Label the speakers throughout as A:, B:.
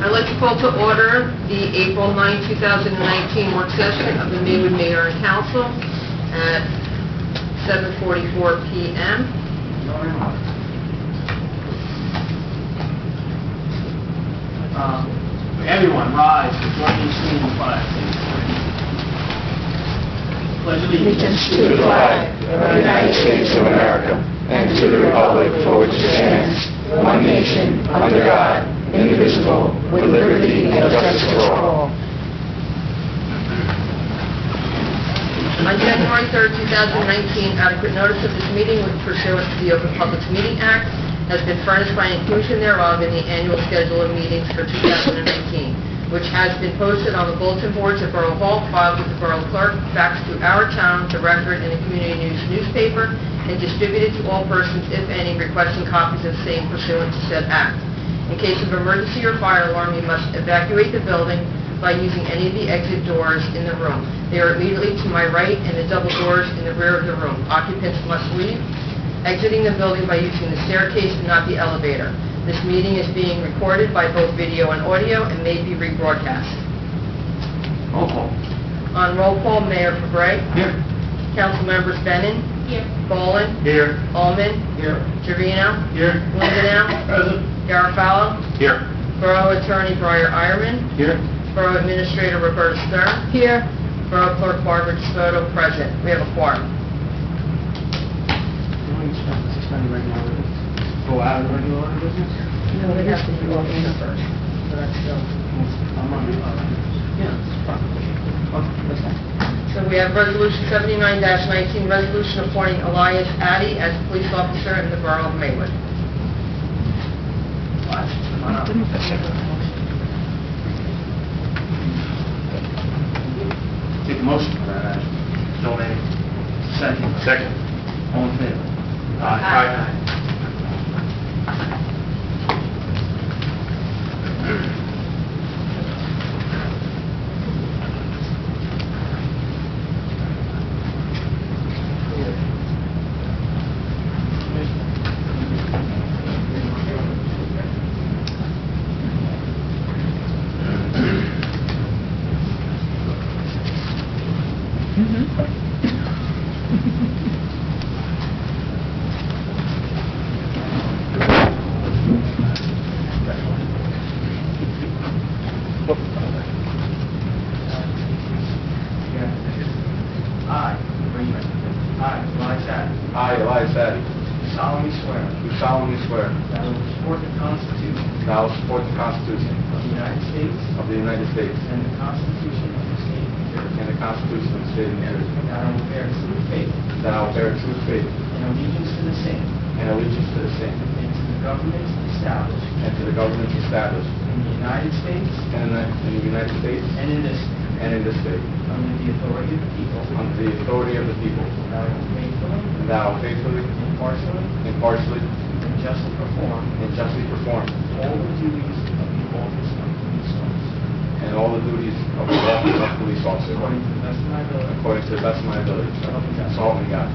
A: I'd like to call to order the April 9, 2019 work session of the Maywood Mayor and Council at 7:44 p.m.
B: Everyone rise to join me in singing the flag. Pledge
C: Allegiance to the flag of the United States of America and to the republic for which it stands, one nation, under God, indivisible, with liberty and justice for all.
A: On January 3, 2019, adequate notice of this meeting pursuant to the Open Public Meeting Act has been furnished by inclusion thereof in the annual schedule of meetings for 2019, which has been posted on the bulletin boards at Borough Hall, filed with the Borough Clerk, faxed to our town, the Record, and the Community News newspaper, and distributed to all persons, if any, requesting copies of same pursuant to said act. In case of emergency or fire alarm, you must evacuate the building by using any of the exit doors in the room. They are immediately to my right and the double doors in the rear of the room. Occupants must leave, exiting the building by using the staircase and not the elevator. This meeting is being recorded by both video and audio and may be rebroadcast.
B: Roll call.
A: On roll call, Mayor Fabre.
B: Here.
A: Council members Bennon.
D: Here.
A: Bolin.
B: Here.
A: Allman.
B: Here.
A: Trevino.
B: Here.
A: Lindenau.
B: Present.
A: Garofalo.
B: Here.
A: Borough Attorney Briar Ironman.
B: Here.
A: Borough Administrator Roberta Stern.
D: Here.
A: Borough Clerk Barbara Despoto, present. We have a quorum.
B: Go out of the regular order of business?
A: No, we have to do all the first. So that's still...
B: I'm on the yeah, it's fine. Okay.
A: So we have Resolution 79-19, resolution appointing Elias Addy as police officer in the Borough of Maywood.
B: Come on up. Take a motion for that action. Donate. Second. Second. All in favor? Aye.
E: I, Elias Addy,
B: Solemnly swear
E: do solemnly swear
B: that I will support the Constitution
E: that I will support the Constitution
B: of the United States
E: of the United States
B: and the Constitution of the State of New Jersey,
E: and the Constitution of the State of New Jersey,
B: that I will bear true faith
E: that I will bear true faith
B: and allegiance to the same
E: and allegiance to the same
B: and to the governments established
E: and to the governments established
B: in the United States
E: in the United States
B: and in this state,
E: and in this state,
B: under the authority of the people,
E: under the authority of the people,
B: that I will faithfully,
E: and that I will faithfully,
B: impartially,
E: impartially,
B: and justly perform
E: and justly perform
B: all the duties of the office of police officer,
E: and all the duties of the office of police officer
B: according to the best of my ability.
E: according to the best of my ability. So help me God.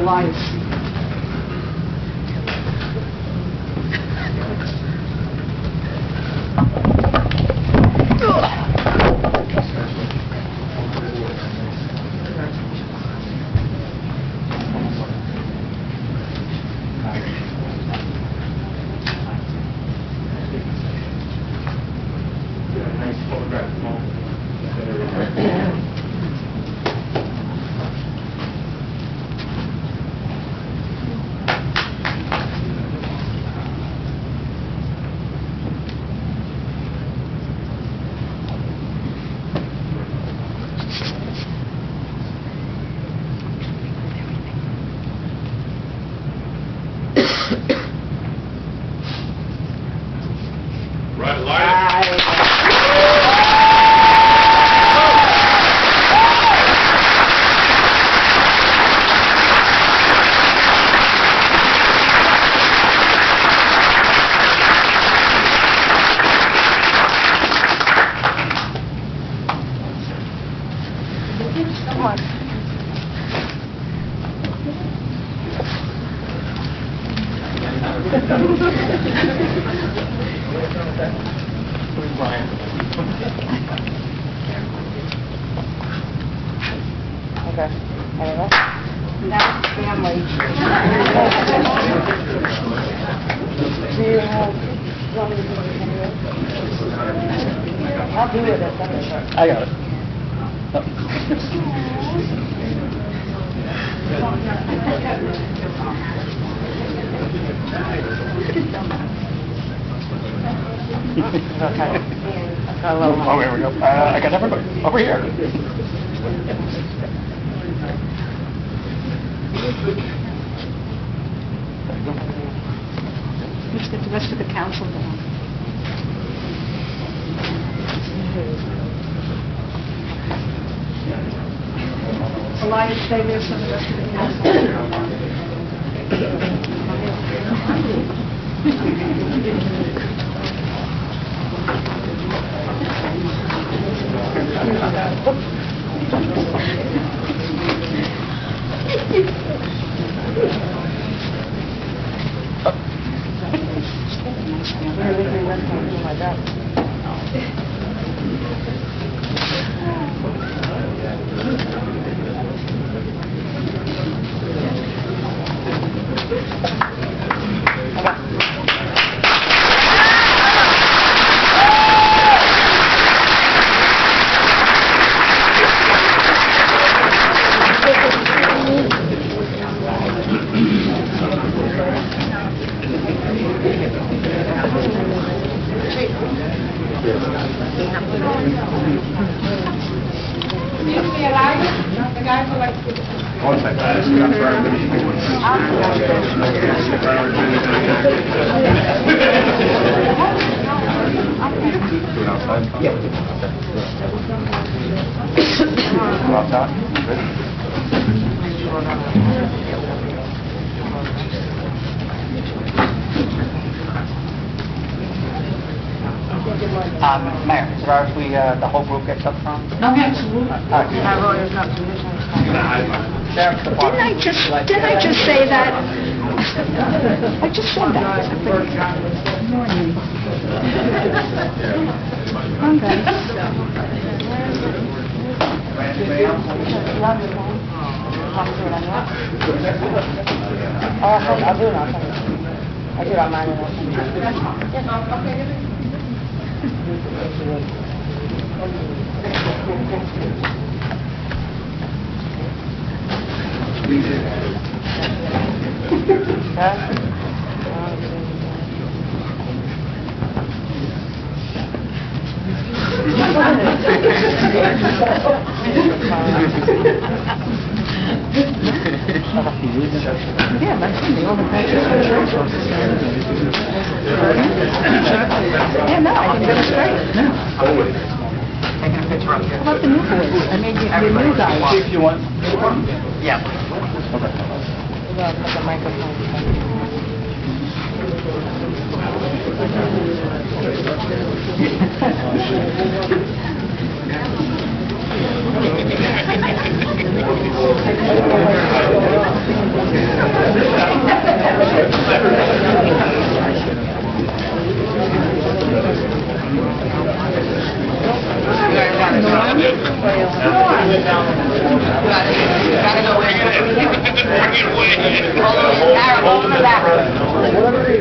D: Elias.
B: Nice photograph moment.
D: Come on. Okay. Anyway. Now, family. Do you have, want me to do it anyway? I'll do it at some point.
C: I got it. Oh, here we go. I got everybody. Over here.
D: Let's get the rest of the council down. Elias, stay there for the rest of the
E: One
C: Mayor, is it ours the whole group gets up front?
D: No, absolutely. Didn't I just say that? I just said that. Morning.
C: I'll do it on Sunday. I do it on mine and
D: Yeah, that's the only pictures for church. Yeah, no, I think that was great.
C: Taking a picture up here.
D: How about the new boys? I mean, the new guys.
C: If you want. Yeah.
D: The microphone.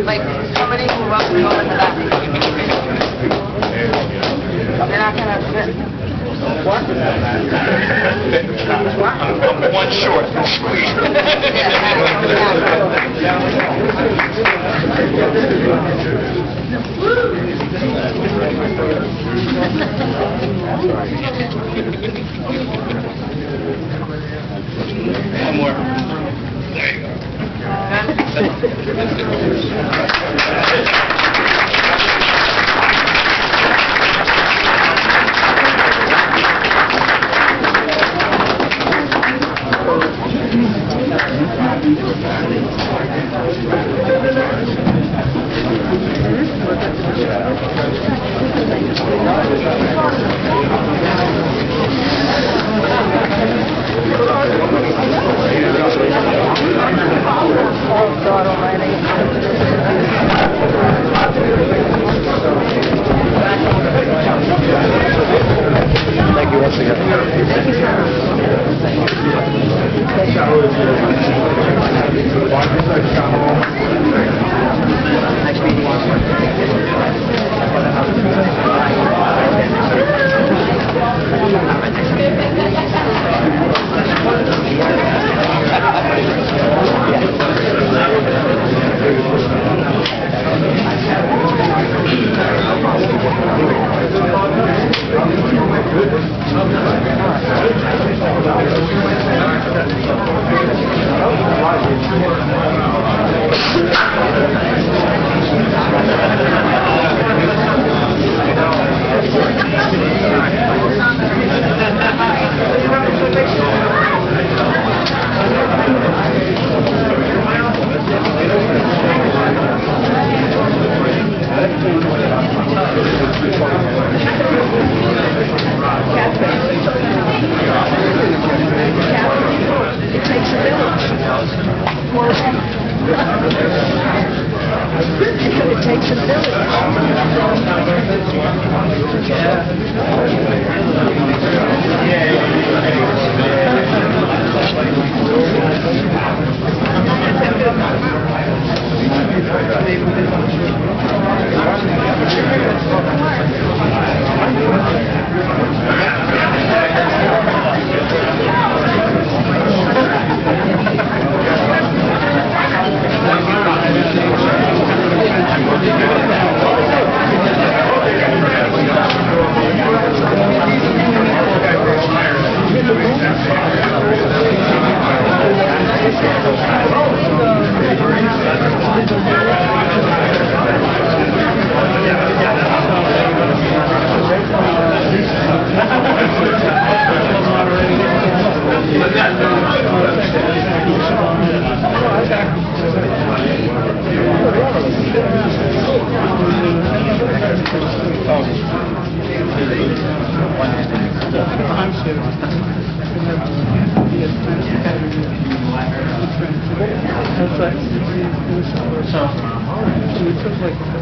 A: Like, somebody who wants to go in the back. They're not gonna fit.
C: I'm one short. One more. There you go.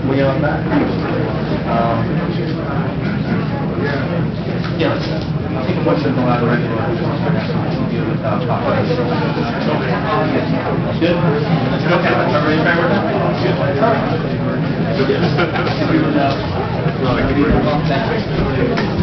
B: We on that? Yeah, I think what's in the ladder right now. Good? Okay, everybody in favor?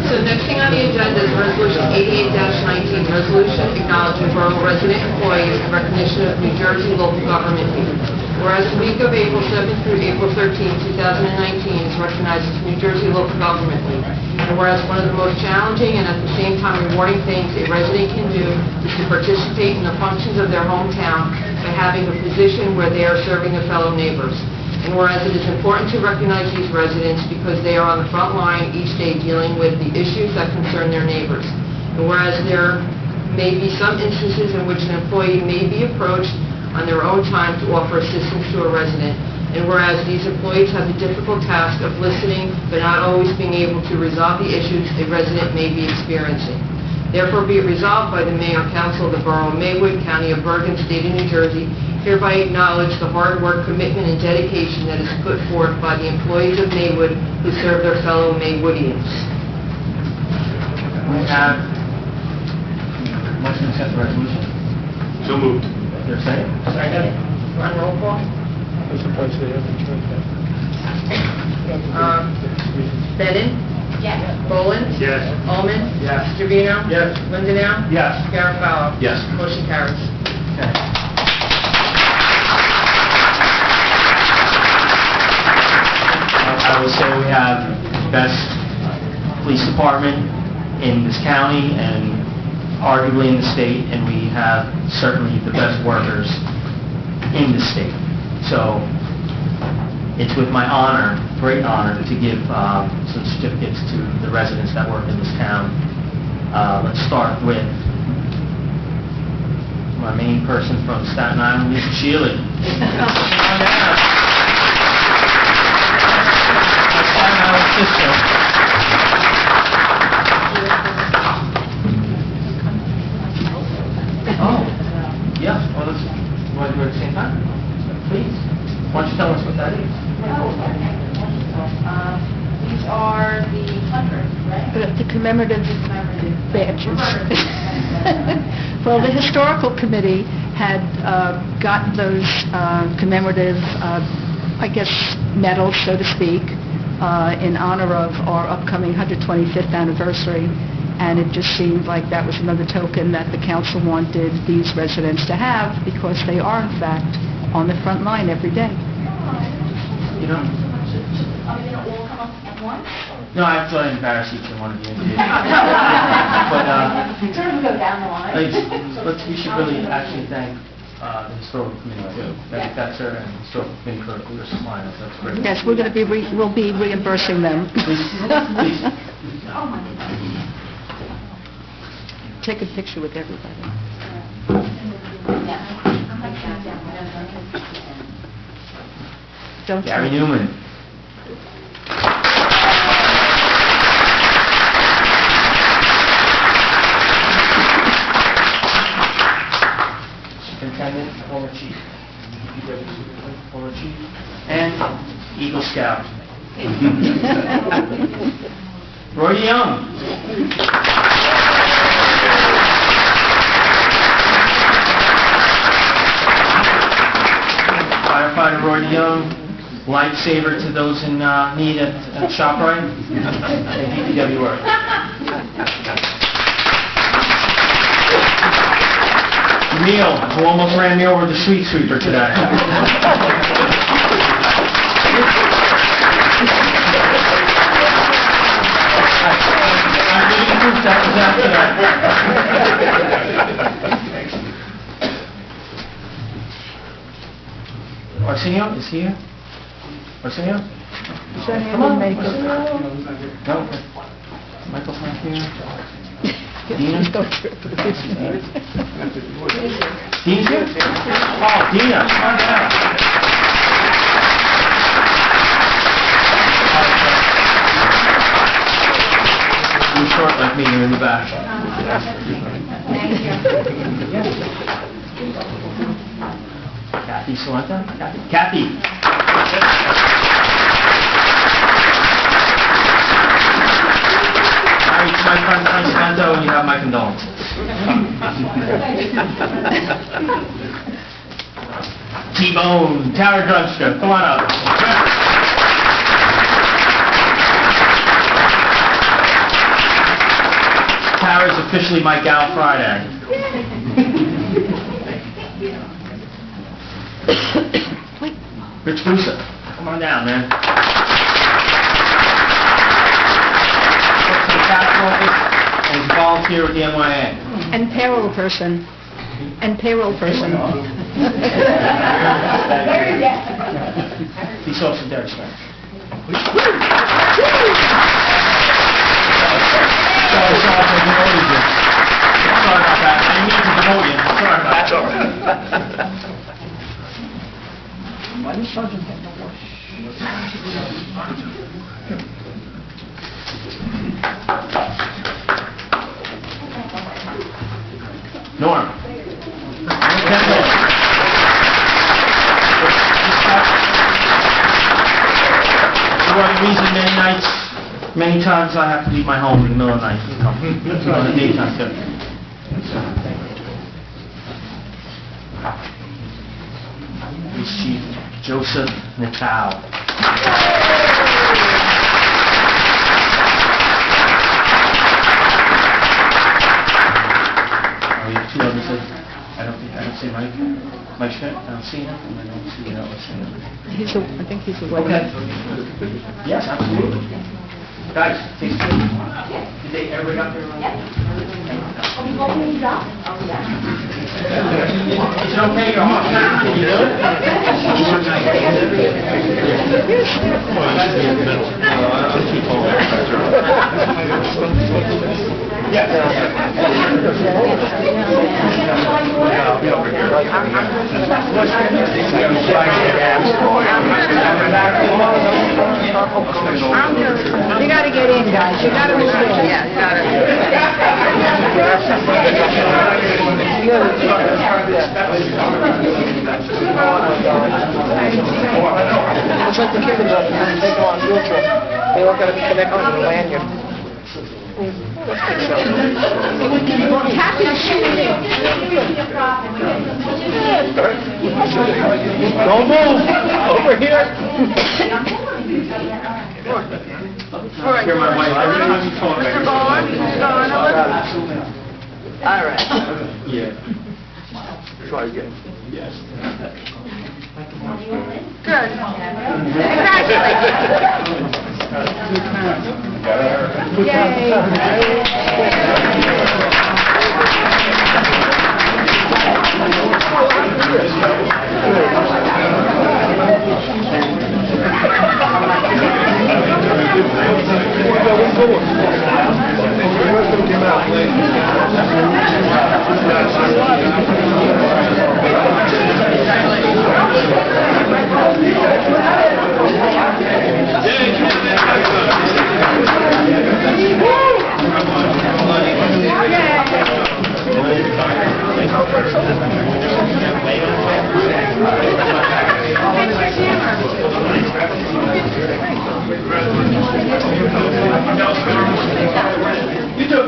A: So next thing on the agenda is Resolution 88-19, resolution acknowledging borough resident employees in recognition of New Jersey local government week. Whereas the week of April 7th through April 13th, 2019 is recognized as New Jersey local government week. And whereas one of the most challenging and at the same time rewarding things a resident can do is to participate in the functions of their hometown by having a position where they are serving their fellow neighbors. And whereas it is important to recognize these residents because they are on the front line each day dealing with the issues that concern their neighbors. And whereas there may be some instances in which an employee may be approached on their own time to offer assistance to a resident. And whereas these employees have the difficult task of listening but not always being able to resolve the issues a resident may be experiencing. Therefore be it resolved by the Mayor and Council of the Borough of Maywood, County of Bergen, State of New Jersey, hereby acknowledge the hard work, commitment, and dedication that is put forth by the employees of Maywood who serve their fellow Maywoodians.
B: We have motion to accept the resolution.
E: So moved.
B: Is there a second? Second.
A: On roll call? Bennon?
D: Yes.
A: Boland?
E: Yes.
A: Allman?
E: Yes.
A: Trevino?
E: Yes.
A: Lindenau?
E: Yes.
A: Garofalo?
E: Yes.
A: Motion carries.
B: Okay. I would say we have the best police department in this county and arguably in the state, and we have certainly the best workers in the state. So it's with my honor, great honor, to give some certificates to the residents that work in this town. Let's start with my main person from Staten Island, Mr. Shealy. Staten Island sister. Oh, yeah, well, let's, you want to do it at the same time? Please. Why don't you tell us what that is?
F: These are the 100, right?
D: The commemorative badges. Well, the Historical Committee had gotten those commemorative, I guess, medals, so to speak, in honor of our upcoming 125th anniversary, and it just seemed like that was another token that the council wanted these residents to have because they are, in fact, on the front line every day.
B: You know?
F: Are we going to all come up at once?
B: No, I thought I'd embarrass each one of you. But,
F: Sort of go down the line.
B: we should really actually thank the Historical Committee too. Betty Fetzer and the Historical Committee for supplying us. That's great.
D: Yes, we'll be reimbursing them.
B: Please, please.
F: Oh, my goodness.
D: Take a picture with everybody. Don't
B: Gary Newman. Superintendent, former chief. Former chief. And Eagle Scout. Roy Young. Firefighter Roy Young, lifesaver to those in need at ShopRite and DPW work. Neil, who almost ran me over the street sweeper today. I'm getting proof that was after that. Arsenio, is he here? Arsenio? Come on. No? Michael's not here. Dina?
D: Go through.
B: Dean's here? Oh, Dina, come on down. You're short like me, you're in the back. Kathy Salenta? Kathy. It's my friend Salento, and you have my condolences. T-Bone, Tower Drugstore, come on up. Tower's officially my gal Friday. Rich Busa, come on down, man. Works in the tax office and is a volunteer with the NYA.
D: And payroll person. And payroll person.
B: Police Officer Derek Stern. Sorry about that. I didn't mean to demote you. Sorry about that. Why does Sergeant get no worse? Norm. For what reason, many times I have to leave my home in the middle of the night. On the daytime too. Police Chief Joseph Natal. We have two others that I don't see Mike Schmidt, I don't see him, and I don't see Ellis.
D: I think he's away.
B: Okay. Yes, absolutely. Guys, take a seat. Did they ever got there? Is it okay? You're off now? You do?
D: You gotta get in, guys. You gotta move in.
A: Yeah, you got it.
C: It's like the kids that they go on field trip. They look at it, connect on the lanyard. Don't move! Over here!
A: All right.
B: You're my wife.
A: Mr. Bowen, going over. All right.
B: Yeah.
C: Try again.
B: Yes.
A: Good.
B: You too.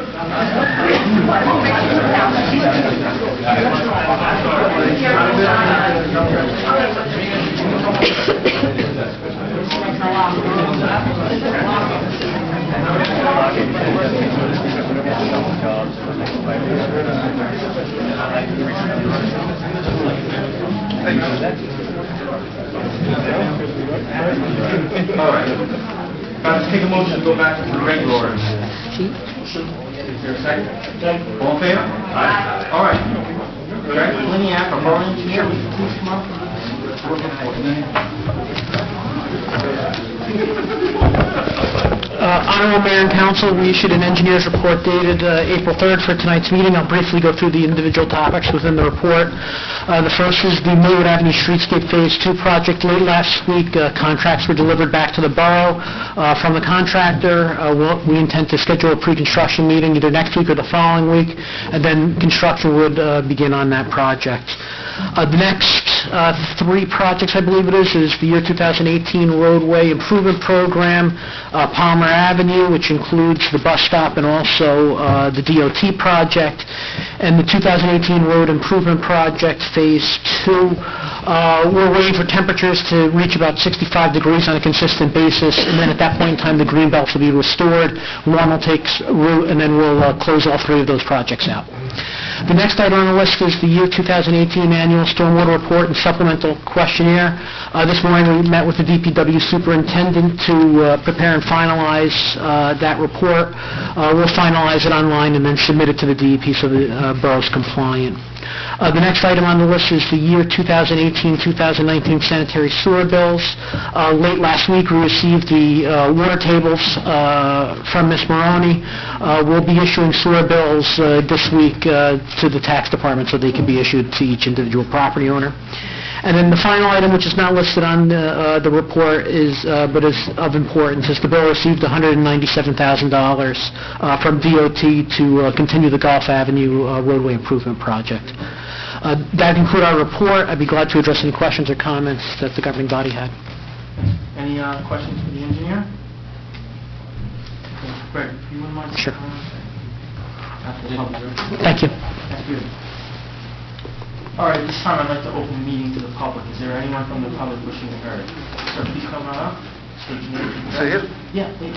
B: All right. Let's take a motion to go back to the regular orders. Is there a second? All in favor? Aye. All right. Greg Liniak, our borough engineer, will you please come up?
C: On
G: Honorable Mayor and Council, we issued an engineer's report dated April 3rd for tonight's meeting. I'll briefly go through the individual topics within the report. The first is the Maywood Avenue Streetscape Phase 2 project. Late last week, contracts were delivered back to the borough from the contractor. We intend to schedule a pre-construction meeting either next week or the following week, and then construction would begin on that project. The next three projects, I believe it is the year 2018 roadway improvement program, Palmer Avenue, which includes the bus stop and also the DOT project, and the 2018 road improvement project, Phase 2. We're waiting for temperatures to reach about 65 degrees on a consistent basis, and then at that point in time, the green belts will be restored, lawn will take root, and then we'll close all three of those projects out. The next item on the list is the year 2018 annual stormwater report and supplemental questionnaire. This morning we met with the DPW superintendent to prepare and finalize that report. We'll finalize it online and then submit it to the DEP so the borough's compliant. The next item on the list is the year 2018-2019 sanitary sewer bills. Late last week, we received the water tables from Ms. Maroney. We'll be issuing sewer bills this week to the tax department so they can be issued to each individual property owner. And then the final item, which is not listed on the report, but is of importance, is the borough received $197,000 from DOT to continue the Gulf Avenue roadway improvement project. That concludes our report. I'd be glad to address any questions or comments that the governing body had.
B: Any questions for the engineer? Greg, you wouldn't mind?
G: Sure.
B: After the public hearing?
G: Thank you.
B: Thank you. All right, this time I'd like to open the meeting to the public. Is there anyone from the public wishing to be heard? Sir, please come on up. State your name.
E: Say it.
B: Yeah, please.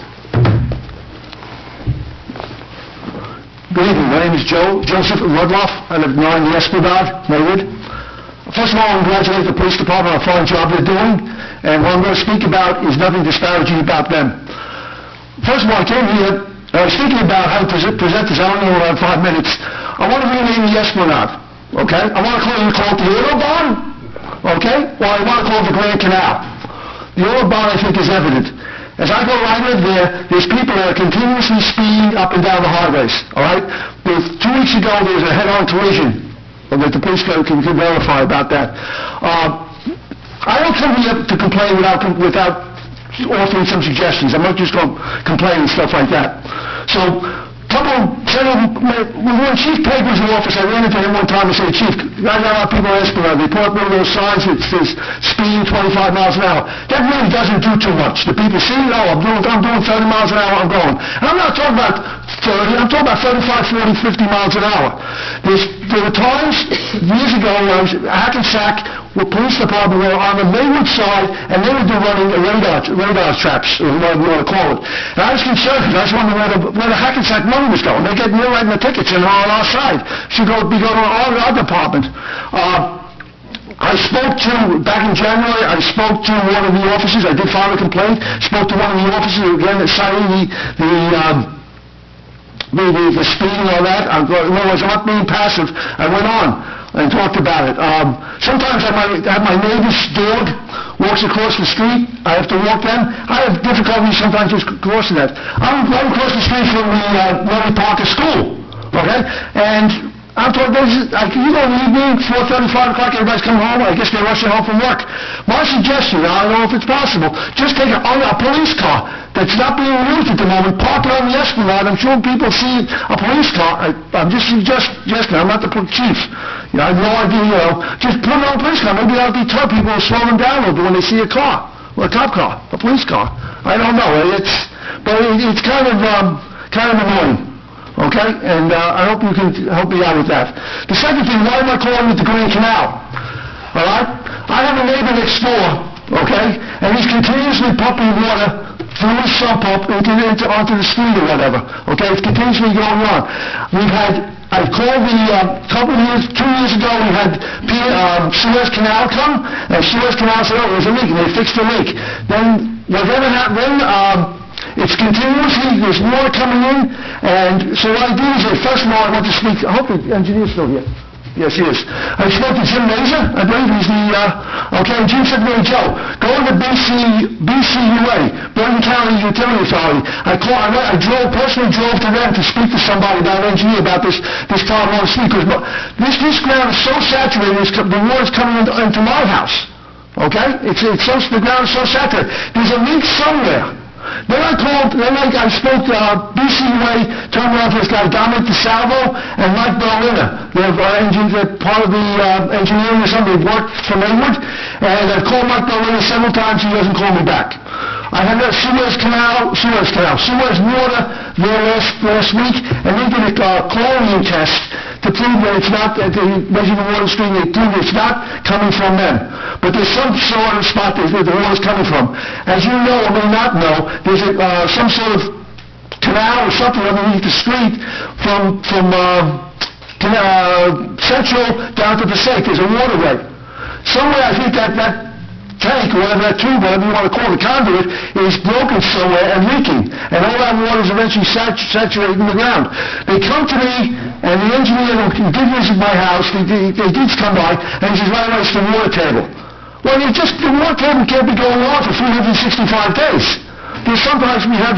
C: Good evening. My name is Joseph Rudloff. I live 9 Esplanade, Maywood. First of all, I congratulate the police department on a fine job they're doing. And what I'm going to speak about is nothing disparaging about them. First of all, I came here, and I was thinking about how to present this. I don't know, around 5 minutes. I want to rename the Esplanade. Okay? I want to call it the Autobahn. Okay? Or I want to call it the Grand Canal. The Autobahn, I think, is evident. As I go right in there's people that are continuously speeding up and down the highways, all right? 2 weeks ago, there was a head-on collision that the police can verify about that. I don't come here to complain without offering some suggestions. I'm not just going to complain and stuff like that. So, when Chief Pegg was in office, I ran into him one time and said, Chief, I got a lot of people in Esplanade. They put up one of those signs that says speeding 25 miles an hour. That really doesn't do too much. The people see it, I'm doing 30 miles an hour, I'm going. And I'm not talking about 30, I'm talking about 35, 40, 50 miles an hour. There were times, years ago, when I was at Hackensack, the police department were on the Maywood side, and they were running radar traps, or whatever you want to call it. And I was concerned, because I just wondered where the Hackensack money was going. They're writing the tickets, and they're on our side. Should be going to our department. Back in January, I spoke to one of the officers. I did file a complaint. Spoke to one of the officers, again, citing the speed and all that. In other words, I'm not being passive. I went on and talked about it. Sometimes I might have my neighbor's dog walks across the street. I have to walk them. I have difficulty sometimes just crossing that. I'm right across the street from the Mary Parker School, okay? And I'm talking, you know, in the evening, 4:30, 5 o'clock, everybody's coming home. I guess they're rushing home from work. My suggestion, I don't know if it's possible, just take a police car that's not being used at the moment, park it on the Esplanade. I'm sure people see a police car. I'm just suggesting, I'm not the chief. You know, I have no idea, you know, just put it on a police car. Maybe that'll deter people and slow them down a little bit when they see a car, or a cop car, a police car. I don't know. It's kind of annoying. Okay? And I hope you can help me out with that. The second thing, why am I calling it the Grand Canal? All right? I have a neighbor next door, okay? And he's continuously pumping water through his sump pump onto the street or whatever. Okay? It's continuously going on. I called couple of years, 2 years ago, we had Suez Canal come, and Suez Canal said, oh, there's a leak, and they fixed the leak. Then, whatever happened, it's continuously, there's water coming in, and so what I do is, first of all, I want to speak, I hope the engineer's still here. Yes, he is. I spoke to Jim Mazur, I believe he's the, okay, and Jim said to me, Joe, go to the BCUA, Bergen County Utility Authority. I personally drove to them to speak to somebody about an engineer about this problem on the street, because this ground is so saturated, the water's coming into my house, okay? The ground is so saturated. There's a leak somewhere. Then I spoke to BCUA, turned around to this guy, Dominic DeSalvo, and Mike Berliner. They're part of the engineering or something. They work for Maywood, and I've called Mike Berliner several times. He doesn't call me back. I had a Suez water there last week, and they did a chlorine test to prove that it's not, that they measured the water stream, they proved it's not coming from them. But there's some sort of spot that the water's coming from. As you know, or may not know, there's some sort of canal or something underneath the street from Central down to Passaic. There's a waterway. Somewhere, I think that tank, or whatever, that tube, whatever you want to call the conduit, is broken somewhere and leaking. And all that water is eventually saturating the ground. They come to me, and the engineer who did visit my house, they did come by, and he says, right away, it's the water table. Well, the water table can't be going on for 365 days. There's sometimes we have,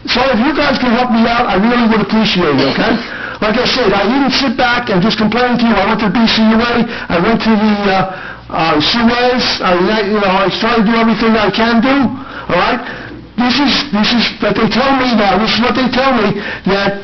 C: so if you guys can help me out, I really would appreciate it, okay? Like I said, I didn't sit back and just complain to you. I went to BCUA, I went to the Suez, I try to do everything I can do, all right? This is what they tell me now, this is what they tell me, that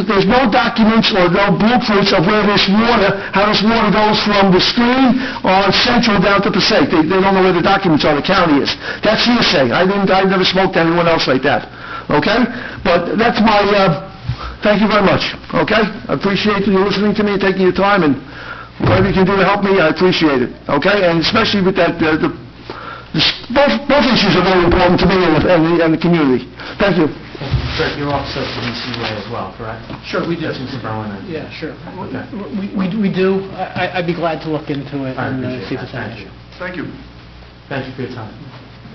C: there's no documents or no blueprints of where how this water goes from the stream on Central down to Passaic. They don't know where the documents are, the county is. That's hearsay. I never spoke to anyone else like that, okay? But that's my, thank you very much, okay? I appreciate you listening to me and taking your time, and whatever you can do to help me, I appreciate it, okay? And especially with that, both issues are very important to me and the community. Thank you.
B: Sir, you're also to BCUA as well, correct?
G: Sure, we do.
B: Just Mr. Berlin.
G: Yeah, sure.
B: Okay.
G: We do. I'd be glad to look into it
B: I
G: and see
B: appreciate
G: if it's
B: that.
G: an
B: Thank
G: issue.
B: you.
C: Thank you.
B: Thank you for your time.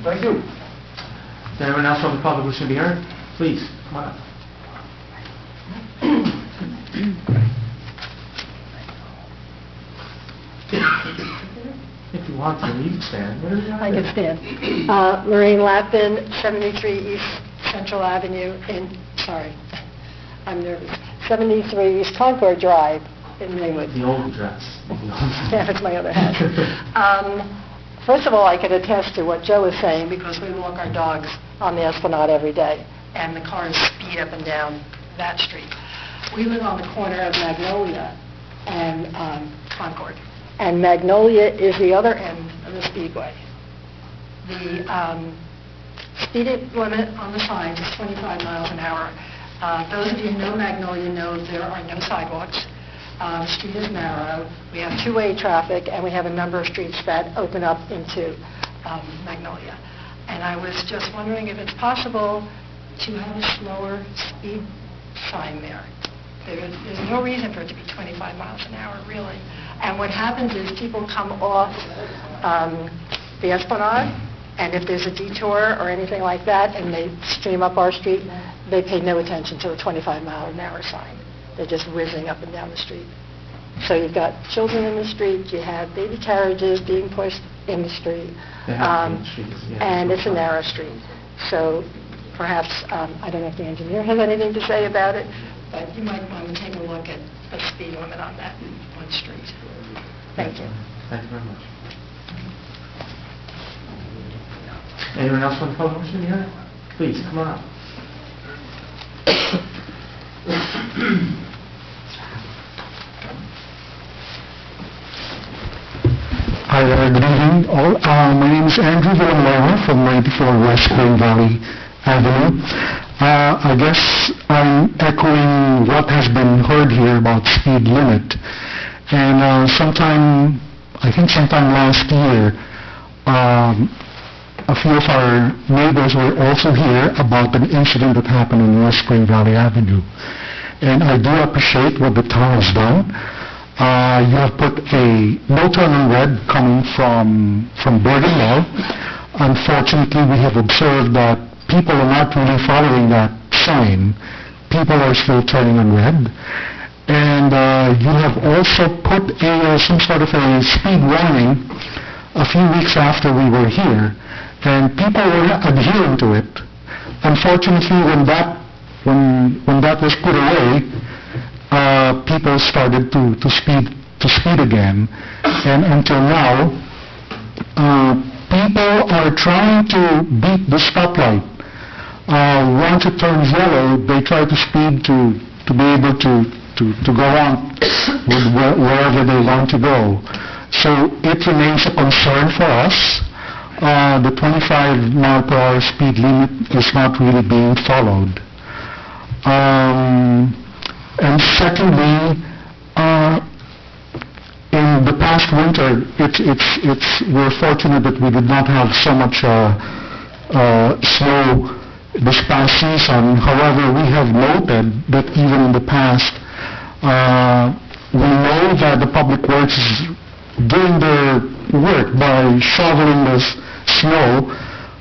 C: Thank you.
B: Is there anyone else from the public wishing to be heard? Please, come on up. If you want to, you can stand.
H: I can stand. Lorraine Lappin, 73 East Central Avenue I'm nervous. 73 East Concord Drive in Maywood.
B: The old address.
H: Yeah, it's my other hat. First of all, I can attest to what Joe is saying, because we walk our dogs on the Esplanade every day, and the cars speed up and down that street. We live on the corner of Magnolia and Concord. And Magnolia is the other end of the speedway. The speed limit on the signs is 25 miles an hour. Those of you who know Magnolia know there are no sidewalks. The street is narrow. We have two-way traffic, and we have a number of streets that open up into Magnolia. And I was just wondering if it's possible to have a slower speed sign there. There's no reason for it to be 25 miles an hour, really. And what happens is people come off the Esplanade, and if there's a detour or anything like that, and they stream up our street, they pay no attention to a 25-mile-an-hour sign. They're just whizzing up and down the street. So you've got children in the street, you have baby carriages being pushed in the street, and it's a narrow street. So perhaps, I don't know if the engineer has anything to say about it, but you might want to take a look at a speed limit on that one street. Thank you.
B: Thank you very much. Anyone else from the public wishing to be heard? Please, come on up.
C: Hi there, good evening all. My name is Andrew Villanueva from 94 West Spring Valley Avenue. I guess I'm echoing what has been heard here about speed limit. And sometime last year, a few of our neighbors were also here about an incident that happened on West Spring Valley Avenue. And I do appreciate what the town has done. You have put a no turn on red coming from Borough. Unfortunately, we have observed that people are not really following that sign. People are still turning on red. And you have also put some sort of a speed warning a few weeks after we were here, and people were adhering to it. Unfortunately, when that was put away, people started to speed again, and until now, people are trying to beat the stoplight. Once it turns yellow, they try to speed to be able to go on with wherever they want to go. So it remains a concern for us. The 25 mile per hour speed limit is not really being followed. And secondly, in the past winter, we're fortunate that we did not have so much snow this past season. However, we have noted that even in the past, we know that the Public Works is doing their work by shoveling the snow.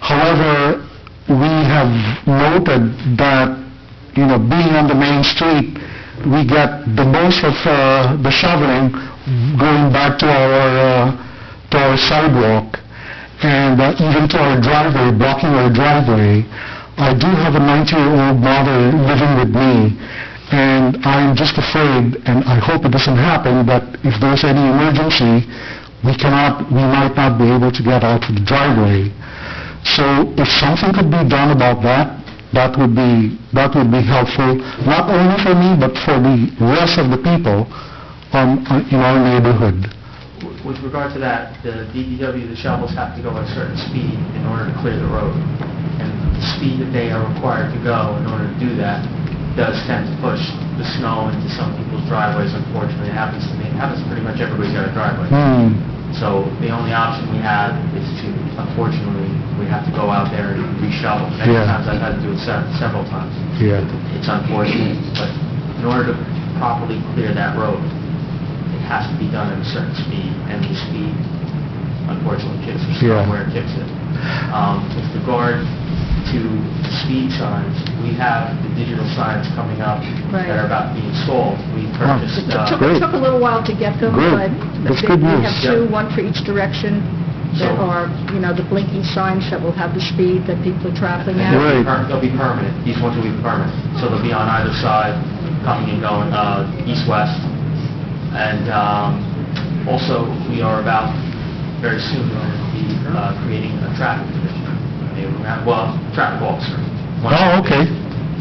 C: However, we have noted that, being on the main street, we get the most of the shoveling going back to our sidewalk and even to our driveway, blocking our driveway. I do have a 90-year-old mother living with me, and I'm just afraid, and I hope it doesn't happen, that if there's any emergency, we might not be able to get out of the driveway. So if something could be done about that, that would be helpful, not only for me, but for the rest of the people in our neighborhood.
B: With regard to that, the DPW, the shovels have to go at a certain speed in order to clear the road. And the speed that they are required to go in order to do that does tend to push the snow into some people's driveways, unfortunately. It happens to me. It happens to pretty much everybody's got a driveway. So the only option we have is to, unfortunately, we have to go out there and re-shovel. Many times I've had to do it several times. It's unfortunate, but in order to properly clear that road, it has to be done at a certain speed, and the speed, unfortunately, kicks the snow where it kicks it. With regard to speed signs, we have the digital signs coming up that are about to be installed. We purchased...
D: It took a little while to get them, but we have two, one for each direction, that are, the blinking signs that will have the speed that people are traveling at.
B: They'll be permanent. These ones will be permanent. So they'll be on either side, coming and going, east-west. And also, we are about, very soon, going to be creating a traffic division. Traffic officer.
C: Okay.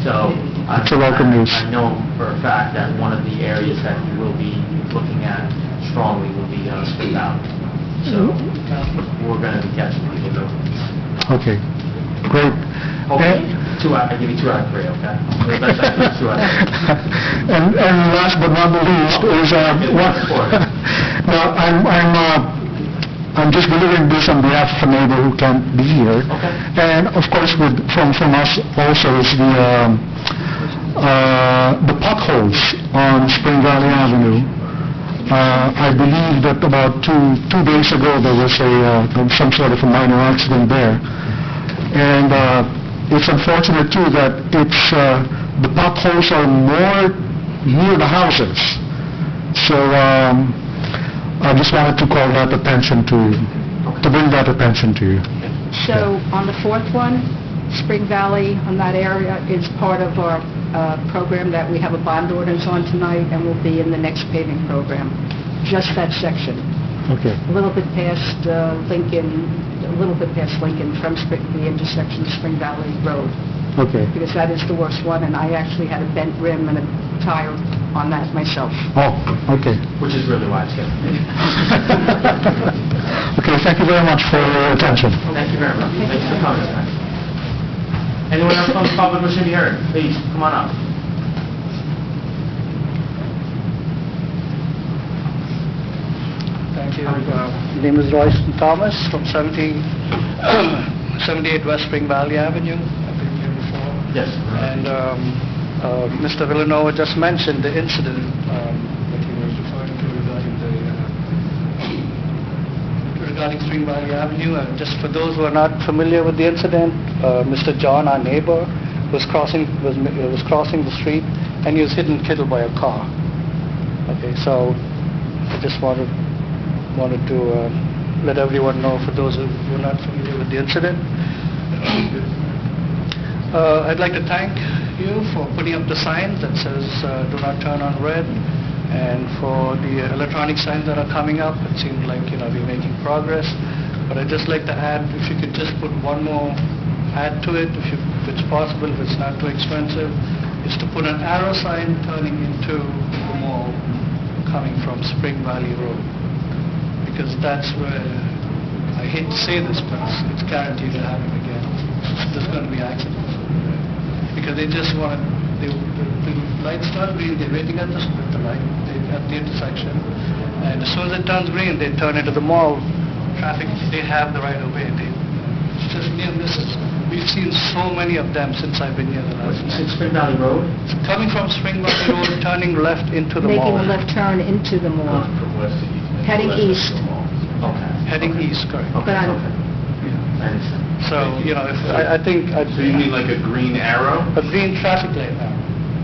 B: So,
C: that's a welcome news.
B: I know for a fact that one of the areas that we will be looking at strongly will be Spring Valley. So, we're going to be catching people doing this.
C: Okay, great.
B: Okay, I give you 2 out of 3, okay? The best I can do, 2 out of 3.
C: And last but not the least is I'm just delivering this on behalf of a neighbor who can't be here.
B: Okay.
C: And of course, from us also is the potholes on Spring Valley Avenue. I believe that about two days ago there was some sort of a minor accident there, and it's unfortunate too that the potholes are more near the houses. So. I just wanted to call that attention to bring that attention to you.
D: So on the 4th one, Spring Valley on that area is part of our program that we have a bond ordinance on tonight and will be in the next paving program. Just that section.
C: Okay.
D: A little bit past Lincoln from the intersection of Spring Valley Road.
C: Okay.
D: Because that is the worst one, and I actually had a bent rim and a tire on that myself.
C: Oh, okay.
B: Which is really why it's getting big.
C: Okay, thank you very much for your attention.
B: Thank you very much. Thanks for coming tonight. Anyone else from the public wishing to be heard? Please, come on up.
I: Thank you. My name is Royston Thomas from 78 West Spring Valley Avenue. I've been here before.
B: Yes.
I: And Mr. Villanova just mentioned the incident that he was referring to regarding Spring Valley Avenue. And just for those who are not familiar with the incident, Mr. John, our neighbor, was crossing the street, and he was hit and killed by a car. Okay, so I just wanted to let everyone know, for those who are not familiar with the incident. I'd like to thank you for putting up the sign that says do not turn on red, and for the electronic signs that are coming up. It seems like, we're making progress. But I'd just like to add, if you could just put one more add to it, if it's possible, if it's not too expensive, is to put an arrow sign turning into the mall coming from Spring Valley Road. Because that's where, I hate to say this, but it's guaranteed to happen again. There's going to be accidents. Because they just want the lights start green, they're waiting at the light, at the intersection, and as soon as it turns green, they turn into the mall. Traffic, they have the right of way. It's just near misses. We've seen so many of them since I've been here the last
B: You
I: night.
B: said Spring Valley Road?
I: Coming from Spring Valley Road, turning left into the mall.
D: Making a left turn into the mall,
E: From west to east.
D: heading east.
B: Okay.
I: Heading
B: Okay.
I: east, correct.
B: Okay,
D: But I'm-
B: okay. I understand.
I: So, if I think
E: So you mean like a green arrow?
I: a green traffic light now.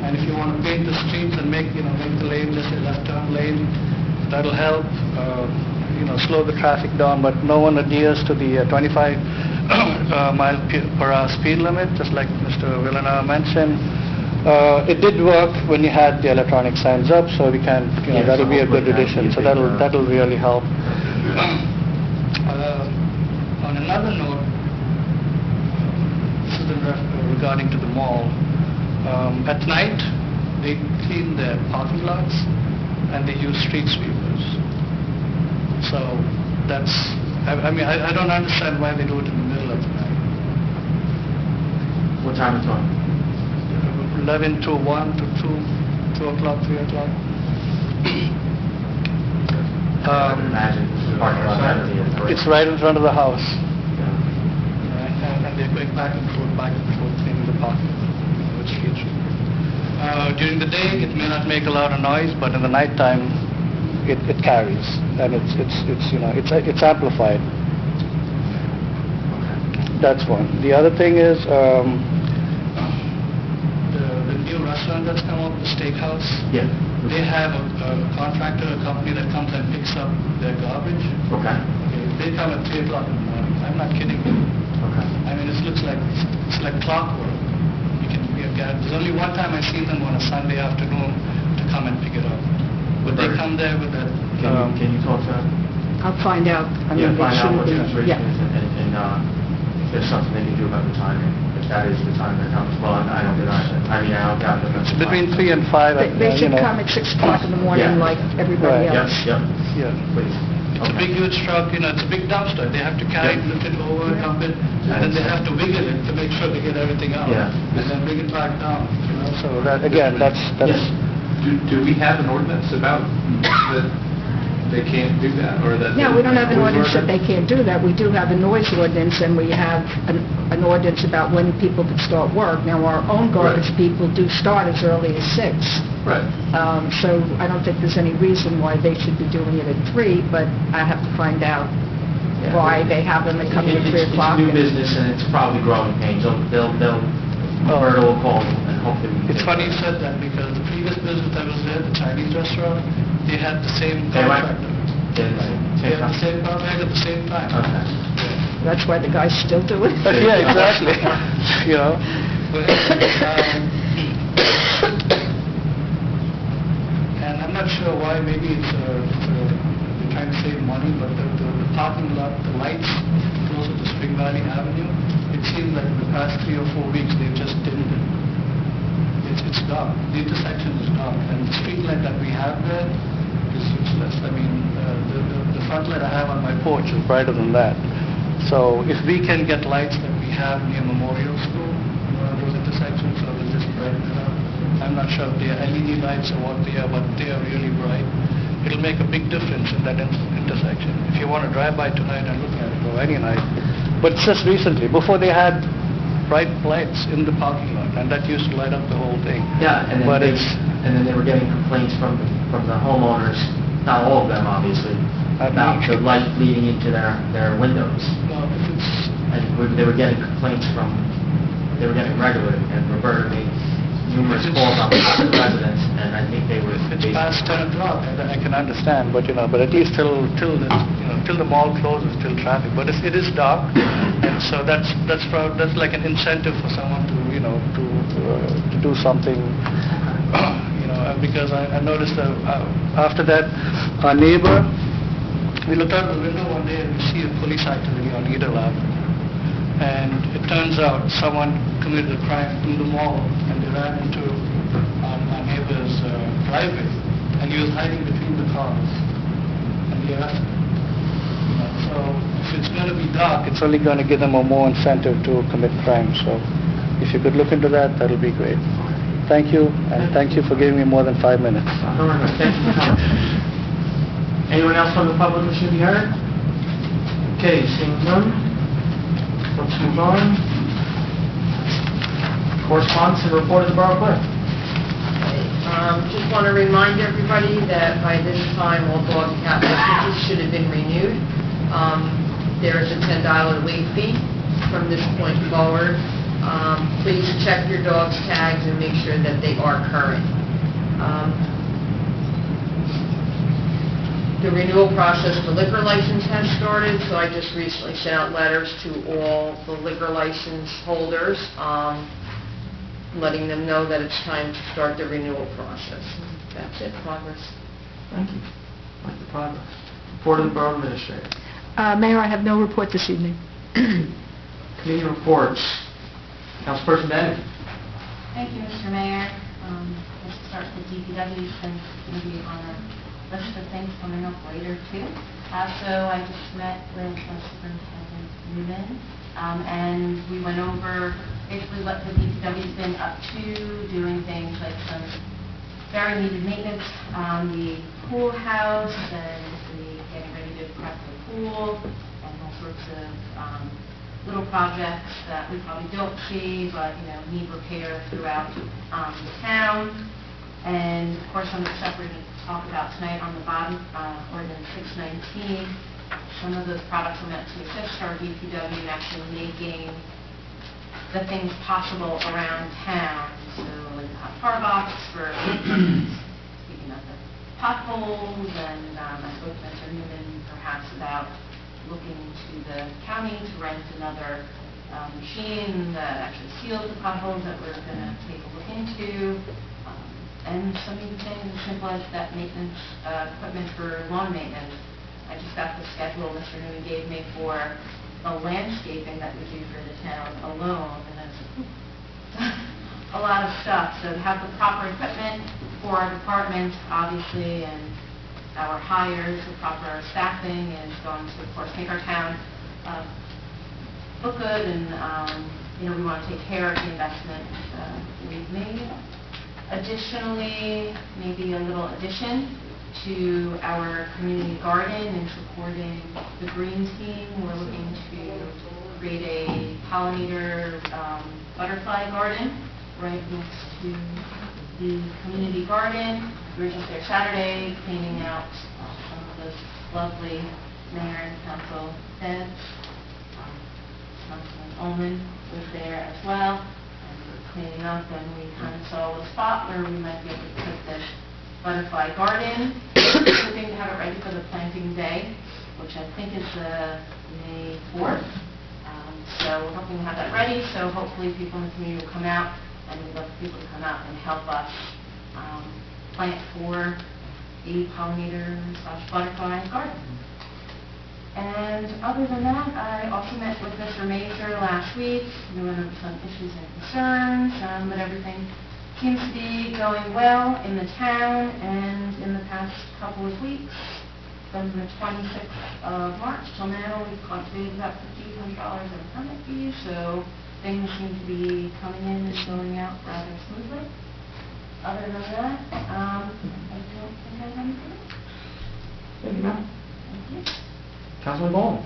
I: And if you want to paint the streets and make the lane just a left turn lane, that'll help, slow the traffic down, but no one adheres to the 25 mile per hour speed limit, just like Mr. Villanova mentioned. It did work when you had the electronic signs up, so we can,
B: Yeah,
I: that'll
B: so
I: be a good
B: hopefully
I: addition, so
B: that'll be a big,
I: that'll really help. On another note, this is regarding to the mall. At night, they clean their parking lots and they use street sweepers. So that's, I don't understand why they do it in the middle of the night.
B: What time is it?
I: 11 to 1 to 2 o'clock, 3 o'clock.
B: I can imagine the parking lot empty.
I: It's right in front of the house.
B: Yeah.
I: And they're going back and forth in the parking with street sweepers. During the day, it may not make a lot of noise, but in the nighttime, it carries, and it's amplified. That's one. The other thing is the new restaurant that's come up, the steakhouse.
B: Yeah.
I: They have a contractor, a company that comes and picks up their garbage.
B: Okay.
I: They come at 3 o'clock in the morning. I'm not kidding you.
B: Okay.
I: It looks like it's like clockwork. There's only one time I've seen them on a Sunday afternoon to come and pick it up. But they come there with that.
B: Can you talk to them?
D: I'll find out.
B: Yeah,
D: they
B: find out what the
D: shouldn't be-
B: situation
D: yeah.
B: is and if there's something they can do about the timing. If that is the time that comes, well, I don't get it. I don't doubt that.
I: It's between 3 and 5.
D: They should come at 6 o'clock in the morning
B: Yeah.
D: like everybody
I: Right.
D: else.
B: Yep,
I: Yeah.
B: please.
I: It's a big, huge truck, it's a big dumpster. They have to carry it, lift it over, dump it, and then they have to wiggle it to make sure they get everything out.
B: Yeah.
I: And then bring it back down, So that, again, that's...
B: Yes.
E: Do we have an ordinance about that they can't do that, or that?
D: No, we don't have an
E: noise
D: ordinance that they can't do that. We do have a noise ordinance, and we have an ordinance about when people can start work. Now, our own garbage
E: Right.
D: people do start as early as 6.
E: Right.
D: So I don't think there's any reason why they should be doing it at 3, but I have to find out
B: Yeah.
D: why they have them at coming at 3 o'clock.
B: It's new business and it's probably growing pains. They'll Roberta will call and hopefully we can...
I: It's funny you said that, because the previous business that was there, the Chinese restaurant, they had the same
B: They went-
I: contractor.
B: They had the
I: They had the same contract at the same time.
B: Okay.
D: That's why the guys still do it.
I: Yeah, exactly. But, and I'm not sure why, maybe they're trying to save money, but the parking lot, the lights closer to Spring Valley Avenue, it seems like in the past 3 or 4 weeks, they've just dimmed it. It's dark. The intersection is dark, and the street light that we have there is useless. The front light I have on my porch is brighter than that. So if we can get lights that we have near Memorial School, those intersections, so we'll just brighten it up. I'm not sure if they are LED lights or what they are, but they are really bright. It'll make a big difference in that intersection. If you want to drive by tonight and look at it, or any night. But just recently, before they had bright lights in the parking lot, and that used to light up the whole thing.
B: Yeah, and
I: But
B: then they were getting complaints from the homeowners, not all of them obviously, about the light leading into their windows.
I: It's
B: And they were getting complaints they were getting regularly, and Roberta made numerous calls on behalf of the residents, and I think they were...
I: If it's past 10 o'clock, I can understand, but but at least till the mall closes, till traffic. But it is dark, and so that's like an incentive for someone to do something, because I noticed that after that, our neighbor, we looked out the window one day and we see a police activity on either lap. And it turns out someone committed a crime in the mall, and they ran into our neighbor's driveway, and he was hiding between the cars, and he arrested him. So if it's going to be dark, it's only going to give them a more incentive to commit crime. So if you could look into that, that'll be great. Thank you, and thank you for giving me more than 5 minutes.
B: No worries. Thank you for coming. Anyone else from the public who should be heard? Okay, seeing none. Let's move on. Correspondence and report of the Borough Clerk.
A: Just want to remind everybody that by this time, all dog and cat licenses should have been renewed. There is a $10 late fee from this point forward. Please check your dog's tags and make sure that they are current. The renewal process for liquor license has started, so I just recently sent out letters to all the liquor license holders, letting them know that it's time to start the renewal process. That's it, progress.
B: Thank you. Like the progress. Report of the Borough Administrator.
D: Mayor, I have no report this evening.
B: Committee reports. Councilperson Bennett.
F: Thank you, Mr. Mayor. Let's start with DPW since it's going to be on a list of things coming up later too. So I just met with Superintendent Newman, and we went over basically what the DPW's been up to, doing things like some very needed maintenance on the pool house, and getting ready to prep the pool, and all sorts of little projects that we probably don't see, but need repair throughout the town. And of course, some of the stuff we're going to talk about tonight on the bottom, ordinance 619. Some of those products are meant to assist our DPW in actually making the things possible around town. So like a hot car box for speaking of the potholes, and I spoke to Mr. Newman perhaps about looking to the county to rent another machine that actually seals the potholes that we're going to take a look into. And some even things as simple as that maintenance equipment for lawn maintenance. I just got the schedule Mr. Newman gave me for the landscaping that we do for the town alone, and that's a lot of stuff. So to have the proper equipment for our department, obviously, and our hires, the proper staffing is going to, of course, make our town look good, and we want to take care of the investment we've made. Additionally, maybe a little addition to our community garden and supporting the green team. We're looking to create a pollinator butterfly garden right next to the community garden. We were just there Saturday cleaning out some of those lovely mayor and council beds. Councilman Ullman was there as well. Cleaning up, and we kind of saw a spot where we might be able to put this butterfly garden. We're hoping to have it ready for the planting day, which I think is May 4th. So we're hoping to have that ready, so hopefully people in the community will come out, and we'd love people to come out and help us plant for a pollinator/butterfly garden. And other than that, I also met with Mr. Mazur last week. We went over some issues and concerns, but everything seems to be going well in the town. And in the past couple of weeks, from the 26th of March till now, we've collected about $1,500 in permit fees. So things seem to be coming in and going out rather smoothly. Other than that, I don't think I have anything else.
B: Thank you, ma'am.
F: Thank you.
B: Councilman Bowman.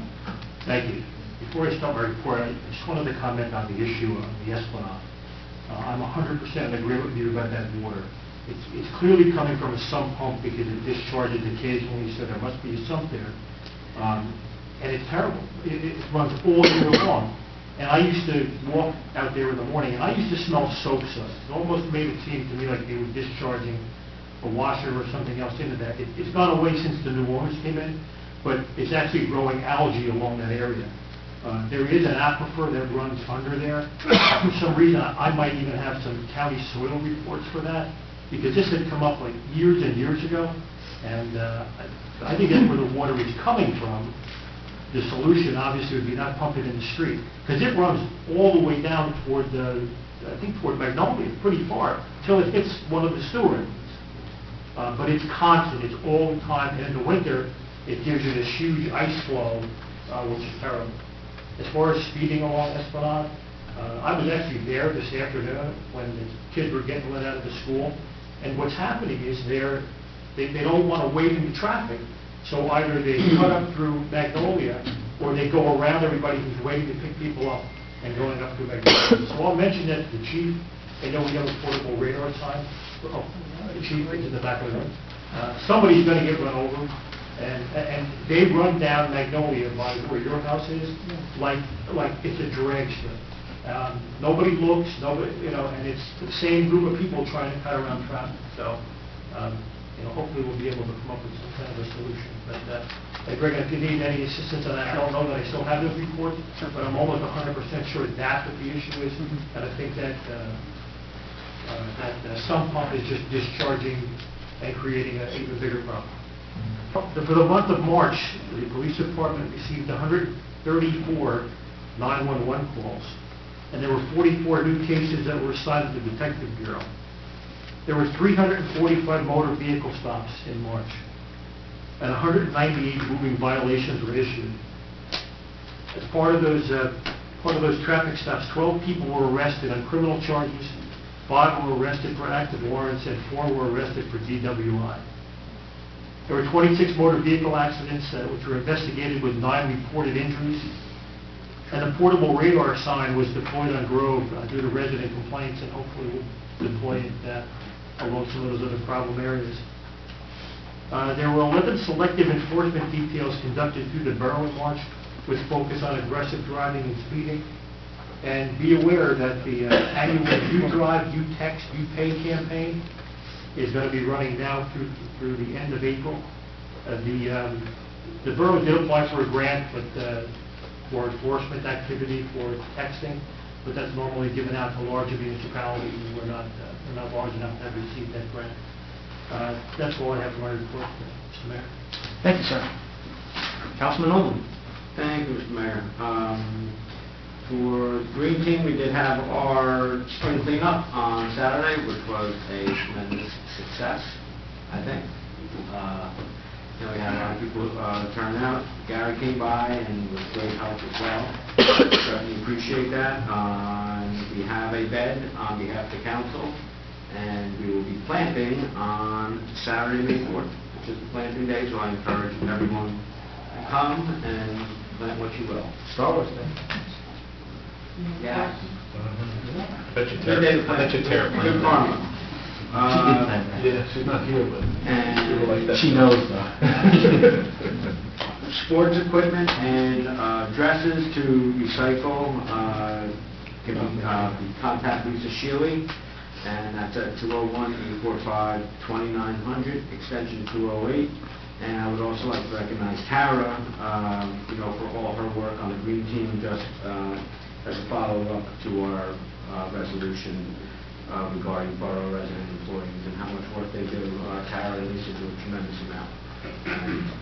J: Thank you. Before I start my report, I just wanted to comment on the issue of the Esplanade. I'm 100% in agreement with you about that water. It's clearly coming from a sump pump because it discharges occasionally, so there must be a sump there. And it's terrible. It runs all year long. And I used to walk out there in the morning, and I used to smell soap suds. It almost made it seem to me like they were discharging a washer or something else into that. It's gone away since the new owners came in, but it's actually growing algae along that area. There is an aquifer that runs under there. For some reason, I might even have some county soil reports for that, because this had come up like years and years ago, and I think that's where the water is coming from. The solution obviously would be not pump it in the street, because it runs all the way down toward toward Magnolia, pretty far, till it hits one of the sewer ends. But it's constant, it's all the time, and in the winter, it gives you this huge ice flow, which is terrible. As far as speeding along Esplanade, I was actually there this afternoon when the kids were getting let out of the school, and what's happening is they don't want to wait in the traffic, so either they cut up through Magnolia, or they go around everybody who's waiting to pick people up and going up through Magnolia. So I'll mention that to the chief. I know we have a portable radar sign. Oh, the chief is in the back of the room. Somebody's going to get run over. And they run down Magnolia by where your house is, like it's a drag strip. Nobody looks, and it's the same group of people trying to cut around traffic. So, hopefully we'll be able to come up with some kind of a solution. But, Greg, if you need any assistance on that, I don't know that I still have those reports, but I'm almost 100% sure that's what the issue is. And I think that some pump is just discharging and creating an even bigger problem. For the month of March, the police department received 134 911 calls, and there were 44 new cases that were assigned to the Detective Bureau. There were 345 motor vehicle stops in March, and 198 moving violations were issued. As part of those traffic stops, 12 people were arrested on criminal charges, 5 were arrested for active warrants, and 4 were arrested for DWI. There were 26 motor vehicle accidents which were investigated with 9 reported injuries. And a portable radar sign was deployed on Grove due to resident complaints, and hopefully we'll deploy it along some of those other problem areas. There were 11 selective enforcement details conducted through the borough in March with focus on aggressive driving and speeding. And be aware that the annual You Drive, You Text, You Pay campaign is going to be running now through the end of April. The borough did apply for a grant, but for enforcement activity for texting, but that's normally given out to larger municipalities, and we're not large enough to have received that grant. That's all I have for my report, Mr. Mayor.
B: Thank you, sir. Councilman Nolan.
K: Thank you, Mr. Mayor. For the Green Team, we did have our spring cleanup on Saturday, which was a tremendous success, I think. We had a lot of people turn out. Gary came by and was great help as well. Certainly appreciate that. We have a bed on behalf of the council, and we will be planting on Saturday, May 4th, which is the planting day, so I encourage everyone to come and plant what you will.
B: Star Wars Day.
K: Yeah.
E: Vegetarian.
K: Good karma.
E: Yeah, she's not here, but people like that.
B: She knows, though.
K: Sports equipment and dresses to recycle can be contact Lisa Shealy, and that's at 201-845-2900, extension 208. And I would also like to recognize Tara, for all her work on the Green Team, just as a follow-up to our resolution regarding borough resident employees and how much work they do. Tara and Lisa do a tremendous amount.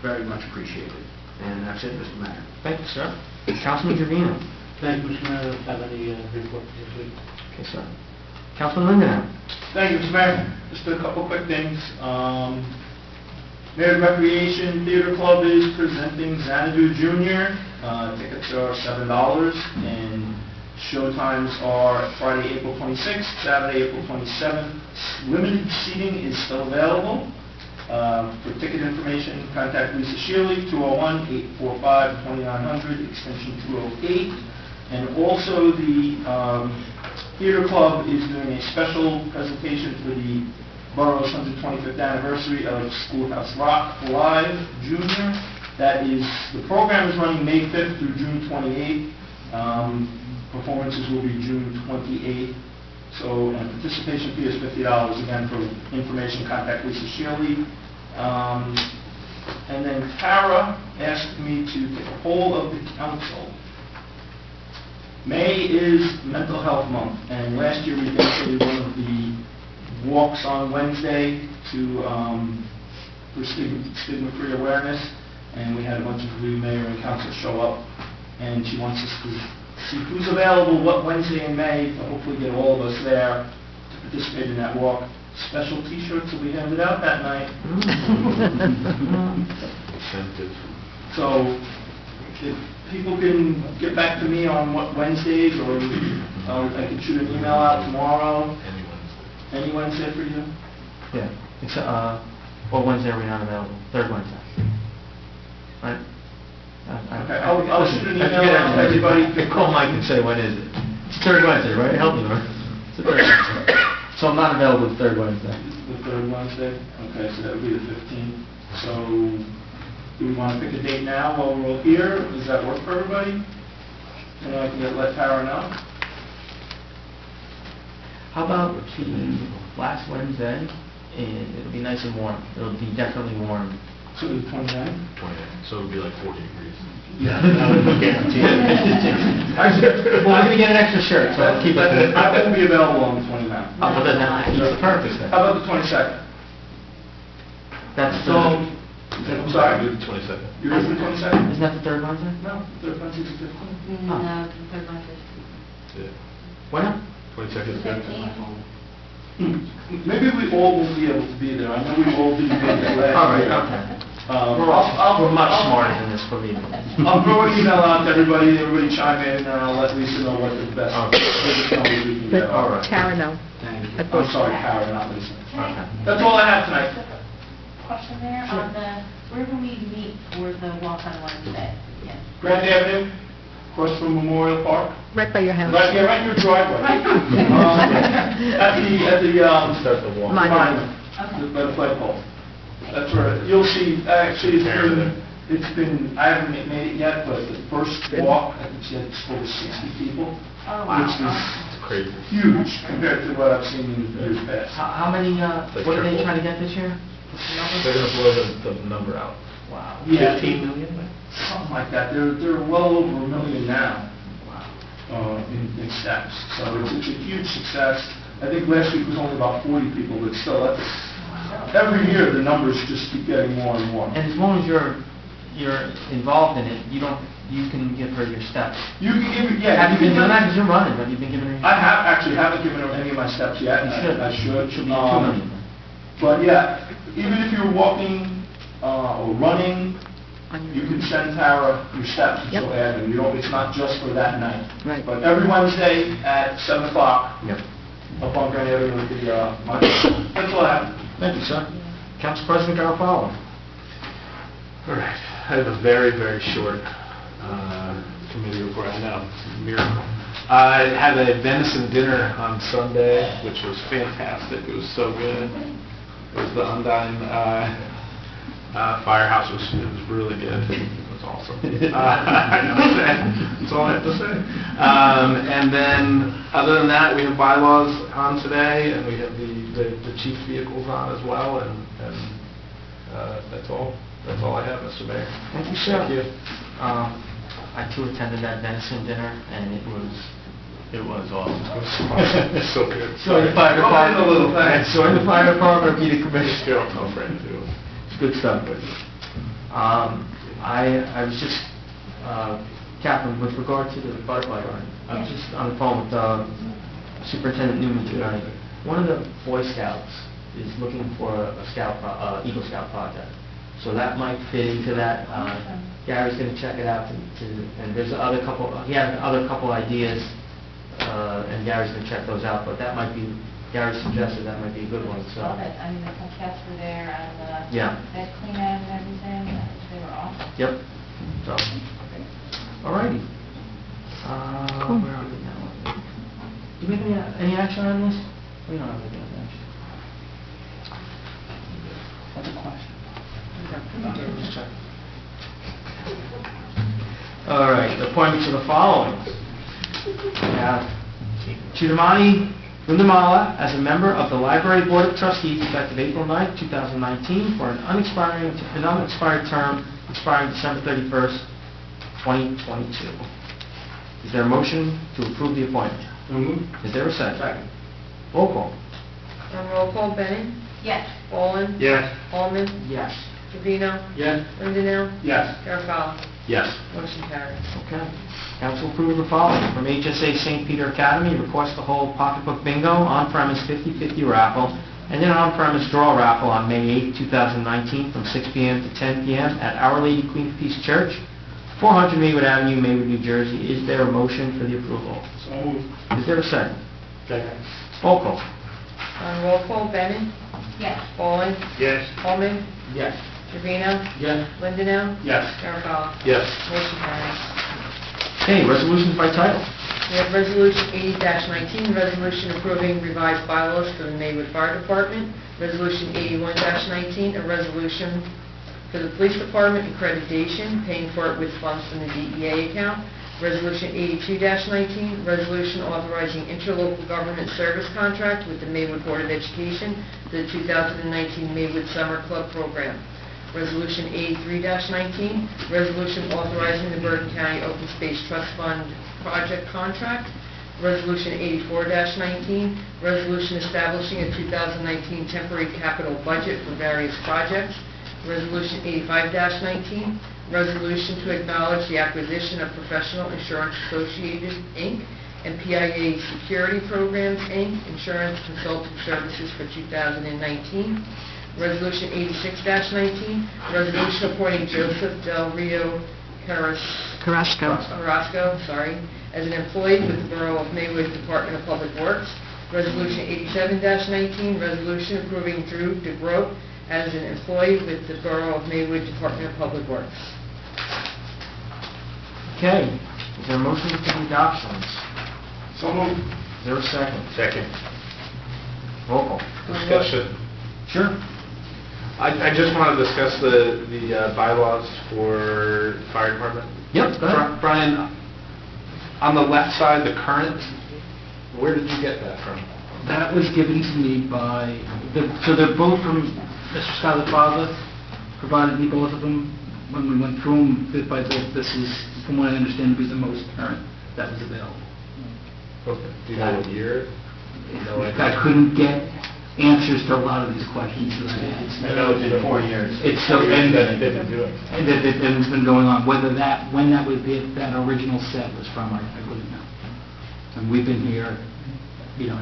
K: Very much appreciated. And that's it, Mr. Mayor.
B: Thank you, sir. Councilman Trevino.
I: Thank you, Mr. Mayor. I don't have any report this week.
B: Okay, sir. Councilman Lindenau.
L: Thank you, Mr. Mayor. Just a couple quick things. Maywood Recreation Theater Club is presenting Xanadu Jr. Tickets are $7, and showtimes are Friday, April 26th, Saturday, April 27th. Limited seating is still available. For ticket information, contact Lisa Shealy, 201-845-2900, extension 208. And also the Theater Club is doing a special presentation for the Borough's 125th anniversary of Schoolhouse Rock Live Junior. The program is running May 5th through June 28th. Performances will be June 28th. So, and participation fee is $50. Again, for information, contact Lisa Shealy. And then Tara asked me to get a hold of the council. May is Mental Health Month, and last year we dedicated one of the walks on Wednesday for stigma-free awareness, and we had a bunch of the mayor and council show up, and she wants us to see who's available what Wednesday in May, to hopefully get all of us there to participate in that walk. Special T-shirts will be handed out that night. So if people can get back to me on what Wednesdays, or I can shoot an email out tomorrow. Any Wednesday for you?
B: Yeah. What Wednesday are we not available? Third Wednesday. Right?
L: Okay, I'll shoot an email out to everybody.
B: Call Mike and say, when is it? It's third Wednesday, right? Help me, Laura. It's the third Wednesday. So I'm not available the third Wednesday.
L: The third Wednesday? Okay, so that would be the 15th. So do we want to pick a date now while we're all here? Does that work for everybody? And I can let Tara know.
B: How about the last Wednesday? And it'll be nice and warm. It'll be definitely warm.
L: So the 29th?
E: 29, so it'll be like 14 degrees.
L: Yeah, that would be guaranteed.
B: Well, I'm going to get an extra shirt, so I'll keep it.
L: I won't be available on the 29th.
B: Oh, well, then that's perfect then.
L: How about the 22nd?
B: That's
L: So, I'm sorry?
E: Do the 22nd.
L: You're the 22nd?
B: Isn't that the third Wednesday?
L: No, the third Wednesday's the 15th.
F: No, the third one is
E: Yeah.
B: Why not?
E: 22nd is good.
F: 15th.
L: Maybe we all won't be able to be there. I know we all didn't make it last
B: All right,
L: year.
B: okay. We're much smarter than this for me.
L: I'll throw an email out to everybody chime in, and I'll let Lisa know what the best numbers we can get.
D: But
L: All right.
D: Tara, no.
L: Thank you.
D: At
L: I'm
D: both.
L: sorry, Karen, not Lisa.
B: Okay.
L: That's all I have tonight.
F: Question there on where will we meet for the walk on Wednesday? Yes.
L: Grand Avenue, across from Memorial Park.
D: Right by your house.
L: Right, yeah, right in your driveway. At the
E: Start the walk.
L: monument,
F: Okay.
L: by the flagpole. That's where, you'll see, actually, it's been, I haven't made it yet, but the first walk, I think it's over 60 people.
F: Oh, wow.
L: Which is
E: It's crazy.
L: huge compared to what I've seen in years past.
B: How many, what are they trying to get this year?
E: They're going to blow the number out.
B: Wow.
L: Yeah.
E: 15 million?
L: Something like that. They're well over 1 million now. In steps. So it's a huge success. I think last week was only about 40 people, but still, every year the numbers just keep getting more and more.
B: And as long as you're involved in it, you can give her your steps.
L: You can give it, yeah.
B: Have you been doing that? Because you're running, have you been giving her?
L: I haven't given her any of my steps yet.
B: You should.
L: I should.
B: It should be 2 million.
L: But yeah, even if you're walking or running, you can send Tara your steps, and
D: Yep.
L: she'll add them. It's not just for that night.
D: Right.
L: But every Wednesday at 7 o'clock,
B: Yep.
L: up on Grand Avenue with the monument. That's all I have.
B: Thank you, sir. Council President Garofalo.
E: All right. I have a very, very short committee report. I know, it's a miracle. I had a venison dinner on Sunday, which was fantastic. It was so good. It was the Undyne Firehouse. It was really good. It was awesome. That's all I have to say. And then, other than that, we have bylaws on today, and we have the chief vehicles on as well, and that's all. That's all I have, Mr. Mayor.
B: Thank you, sir.
E: Thank you.
B: I too attended that venison dinner, and it was awesome.
E: So good.
B: So the fire department,
L: a little thing.
B: so the fire department, be the commissioner.
E: No friend too.
B: It's good stuff. I was just, Captain, with regard to the butterfly garden, I was just on the phone with Superintendent Newman tonight. One of the Boy Scouts is looking for a Eagle Scout project. So that might fit into that. Gary's going to check it out, and there's he has another couple ideas, and Gary's going to check those out, but that might be, Gary suggested that might be a good one, so.
F: Love it. I mean, the Cats were there, and the
B: Yeah.
F: bed clean out and everything, they were awesome.
B: Yep. So, all righty.
D: Cool.
B: Where are we now? Do we have any action on this? We don't have any action. That's a question. Just check. All right, appointments are the following. have Chidamani Gundamala as a member of the Library Board of Trustees effective April 9, 2019, for an unexpired term expiring December 31st, 2022. Is there a motion to approve the appointment? Is there a second?
K: Second.
B: Roll call.
A: On roll call, Bennett?
F: Yes.
A: Wallen?
J: Yes.
A: Coleman?
B: Yes.
A: Trevino?
K: Yes.
A: Lindenau?
J: Yes.
A: Garafalo?
E: Yes.
A: Motion carries.
B: Okay. Council approve the following. From HSA St. Peter Academy, request to hold pocketbook bingo on-premise 50/50 raffle and then an on-premise draw raffle on May 8, 2019 from 6 p.m. to 10 p.m. at Our Lady Queen of Peace Church, 400 Maywood Avenue, Maywood, New Jersey. Is there a motion for the approval?
J: So moved.
B: Is there a second?
J: Second.
B: Roll call.
A: On roll call, Bennett?
F: Yes.
A: Wallen?
J: Yes.
A: Coleman?
K: Yes.
A: Trevino?
K: Yes.
A: Lindenau?
J: Yes.
A: Garafalo?
E: Yes.
A: Motion carries.
B: Okay, resolutions by title.
A: We have Resolution 80-19, resolution approving revised bylaws for the Maywood Fire Department. Resolution 81-19, a resolution for the Police Department accreditation, paying for it with funds from the DEA account. Resolution 82-19, resolution authorizing interlocal government service contract with the Maywood Board of Education for the 2019 Maywood Summer Club program. Resolution 83-19, resolution authorizing the Bergen County Open Space Trust Fund project contract. Resolution 84-19, resolution establishing a 2019 temporary capital budget for various projects. Resolution 85-19, resolution to acknowledge the acquisition of Professional Insurance Associated, Inc. and PIA Security Programs, Inc. insurance consulting services for 2019. Resolution 86-19, resolution appointing Joseph Del Rio
D: Carrasco.
A: as an employee with the Borough of Maywood Department of Public Works. Resolution 87-19, resolution approving Drew DeGroat as an employee with the Borough of Maywood Department of Public Works.
B: Okay, is there a motion for the adoptions?
J: So moved.
B: Is there a second?
E: Second.
B: Roll call.
E: Discussion.
B: Sure.
E: I just want to discuss the bylaws for fire department.
B: Yep, go ahead.
E: Brian, on the left side, the current, where did you get that from?
G: That was given to me by, so they're both from Mr. Skyler Father, provided me both of them. When we went through them bit by bit, this is, from what I understand, to be the most current that was available.
E: Okay. Do you know what year?
G: I couldn't get answers to a lot of these questions.
E: I know it's been 4 years.
G: It's so, and
E: that they've been doing.
G: and that it's been going on. Whether that, when that was, that original set was from, I wouldn't know. And we've been here, you know,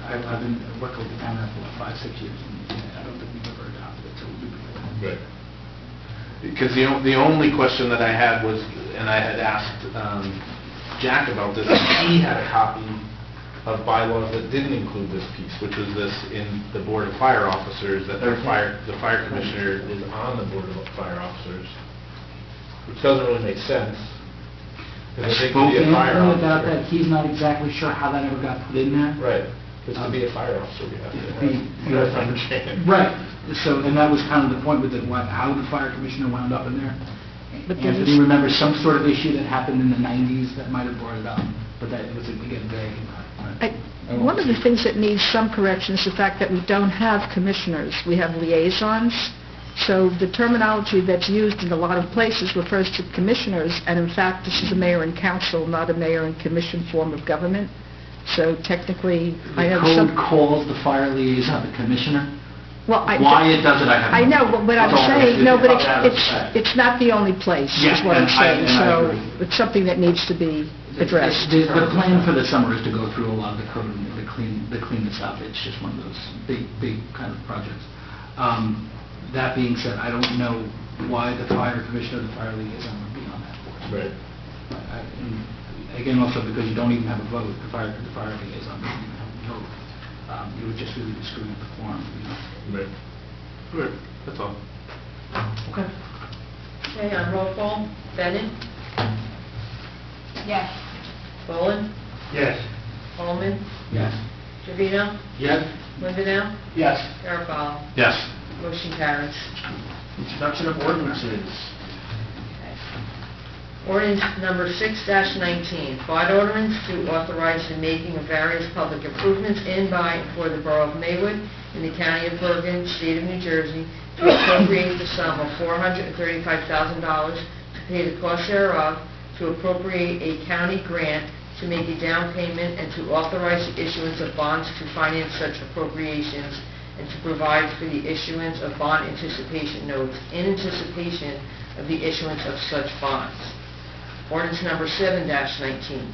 G: I've been working with the town for 5-6 years, and I don't think we've ever adopted it, so we've been.
E: Right. Because the only question that I had was, and I had asked Jack about this, he had a copy of bylaws that didn't include this piece, which was this in the Board of Fire Officers, that the fire commissioner is on the Board of Fire Officers, which doesn't really make sense.
G: I spoke to him about that, he's not exactly sure how that ever got put in there.
E: Right. Because to be a fire officer, we have
G: You
E: to understand.
G: Right, so, and that was kind of the point with it, how the fire commissioner wound up in there.
D: But there's-
G: Anthony remembers some sort of issue that happened in the 90s that might have brought it up, but that was, again, vague.
D: One of the things that needs some correction is the fact that we don't have commissioners. We have liaisons. So the terminology that's used in a lot of places refers to commissioners, and in fact, this is a mayor and council, not a mayor and commission form of government. So technically, I
G: The
D: have
G: code
D: some...
G: calls the fire liaison the commissioner.
D: Well,
G: Why it does it, I have
D: I know, but what I'm
G: That's all.
D: saying, no, but
G: It's-
D: it's not the only place,
G: Yeah,
D: is what I'm
G: and
D: saying.
G: I
D: So
G: agree.
D: it's something that needs to be addressed.
G: The plan for the summer is to go through a lot of the code and to clean this up. It's just one of those big kind of projects. That being said, I don't know why the fire commissioner or the fire liaison would be on that board.
E: Right.
G: And again, also because you don't even have a vote, the fire liaison doesn't even have a vote. You would just really be screwing up the quorum, you know.
E: Right. Right. That's all.
B: Okay.
A: Okay, on roll call, Bennett?
F: Yes.
A: Wallen?
J: Yes.
A: Coleman?
G: Yes.
A: Trevino?
K: Yes.
A: Lindenau?
J: Yes.
A: Garafalo?
E: Yes.
A: Motion carries.
B: Introduction of ordinances.
A: Ordinance number 6-19, bond ordinance to authorize the making of various public improvements in, by, and for the Borough of Maywood in the County of Bergen, State of New Jersey, to appropriate the sum of $435,000 to pay the cost thereof, to appropriate a county grant to make a down payment, and to authorize the issuance of bonds to finance such appropriations, and to provide for the issuance of bond anticipation notes in anticipation of the issuance of such bonds. Ordinance number 7-19,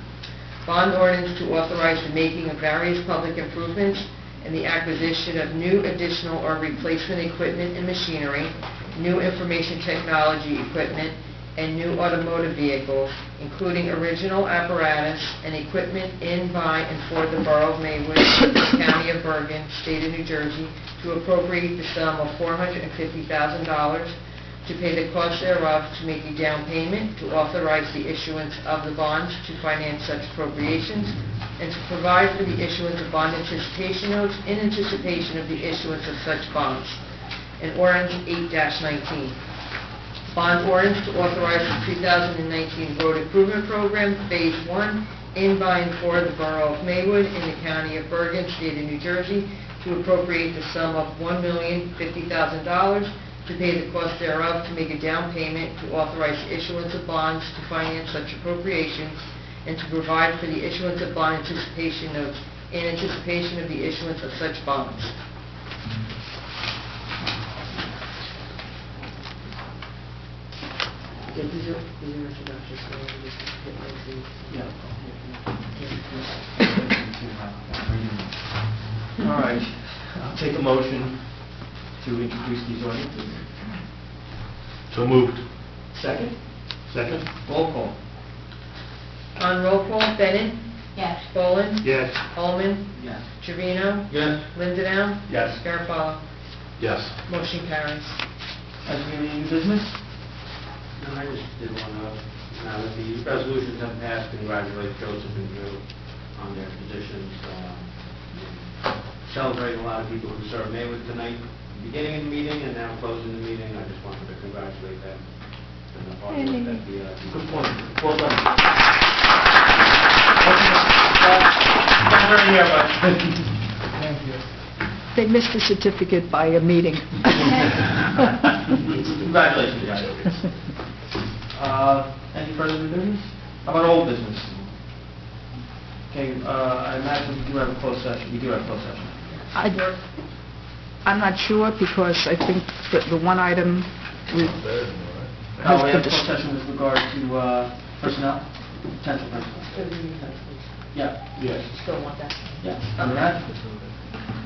A: bond ordinance to authorize the making of various public improvements and the acquisition of new, additional, or replacement equipment and machinery, new information technology equipment, and new automotive vehicles, including original apparatus and equipment in, by, and for the Borough of Maywood, County of Bergen, State of New Jersey, to appropriate the sum of $450,000 to pay the cost thereof, to make a down payment, to authorize the issuance of the bonds to finance such appropriations, and to provide for the issuance of bond anticipation notes in anticipation of the issuance of such bonds. And ordinance 8-19, bond ordinance to authorize the 2019 road improvement program, Phase 1, in, by, and for the Borough of Maywood in the County of Bergen, State of New Jersey, to appropriate the sum of $1,050,000 to pay the cost thereof, to make a down payment, to authorize the issuance of bonds to finance such appropriations, and to provide for the issuance of bond anticipation notes in anticipation of the issuance of such bonds. Yeah, these are introductions, so we'll just hit those.
B: All right, I'll take a motion to introduce these ordinances.
J: So moved.
B: Second?
J: Second?
B: Roll call.
A: On roll call, Bennett,
F: Yes.
A: Boland,
J: Yes.
A: Holman,
B: Yes.
A: Trevino,
K: Yes.
A: Lindenau,
J: Yes.
A: Garafalo.
J: Yes.
A: Motion carries.
B: As we have any new business?
K: No, I just did want to, now that the resolutions have passed, congratulate Joseph and Drew on their positions. Celebrate a lot of people who served Maywood tonight, beginning of the meeting and now closing the meeting. I just wanted to congratulate them and the hard work that the...
B: Good point. Well done. Not very here, but thank you.
D: They missed the certificate by a meeting.
B: Congratulations, guys. Any further new business? How about old business? Okay, I imagine we do have a closed session. We do have a closed session.
D: I'm not sure, because I think that the one item we
B: We
D: has
B: have
D: been
B: a closed session with regard to personnel, potential personnel. Yeah,
J: Yes.
A: Still want that?
B: yeah. Under that?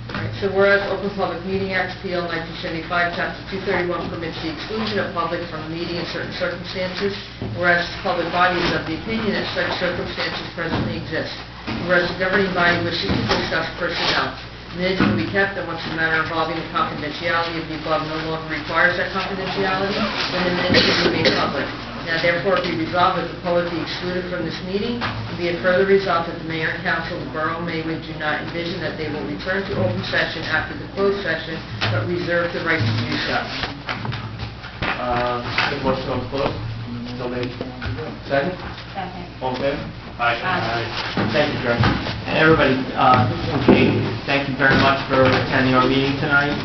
A: All right, so whereas Open Public Meeting Act, PL 1975, Chapter 231 permits the exclusion of public from a meeting in certain circumstances, whereas the public body is of the opinion that such circumstances presently exist, whereas the governing body wishes to discuss personnel. Minutes will be kept, and once the matter involving the confidentiality of the above no longer requires that confidentiality, then the minutes will be made public. Now therefore be resolved that the public be excluded from this meeting, and be it further resolved that the mayor and council of the Borough of Maywood do not envision that they will return to open session after the closed session, but reserve the right to do so.
B: Any motion on close? So made. Second?
F: Second.
B: All in favor?
F: Aye.
B: Thank you, Jeremy. And everybody, okay, thank you very much for attending our meeting tonight.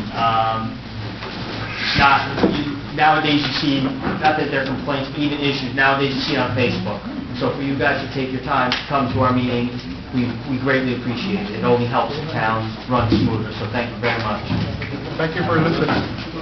B: Nowadays you see, not that there are complaints, but even issues, nowadays you see it on Facebook. So for you guys to take your time to come to our meeting, we greatly appreciate it. It only helps the town run smoother, so thank you very much.
J: Thank you for listening.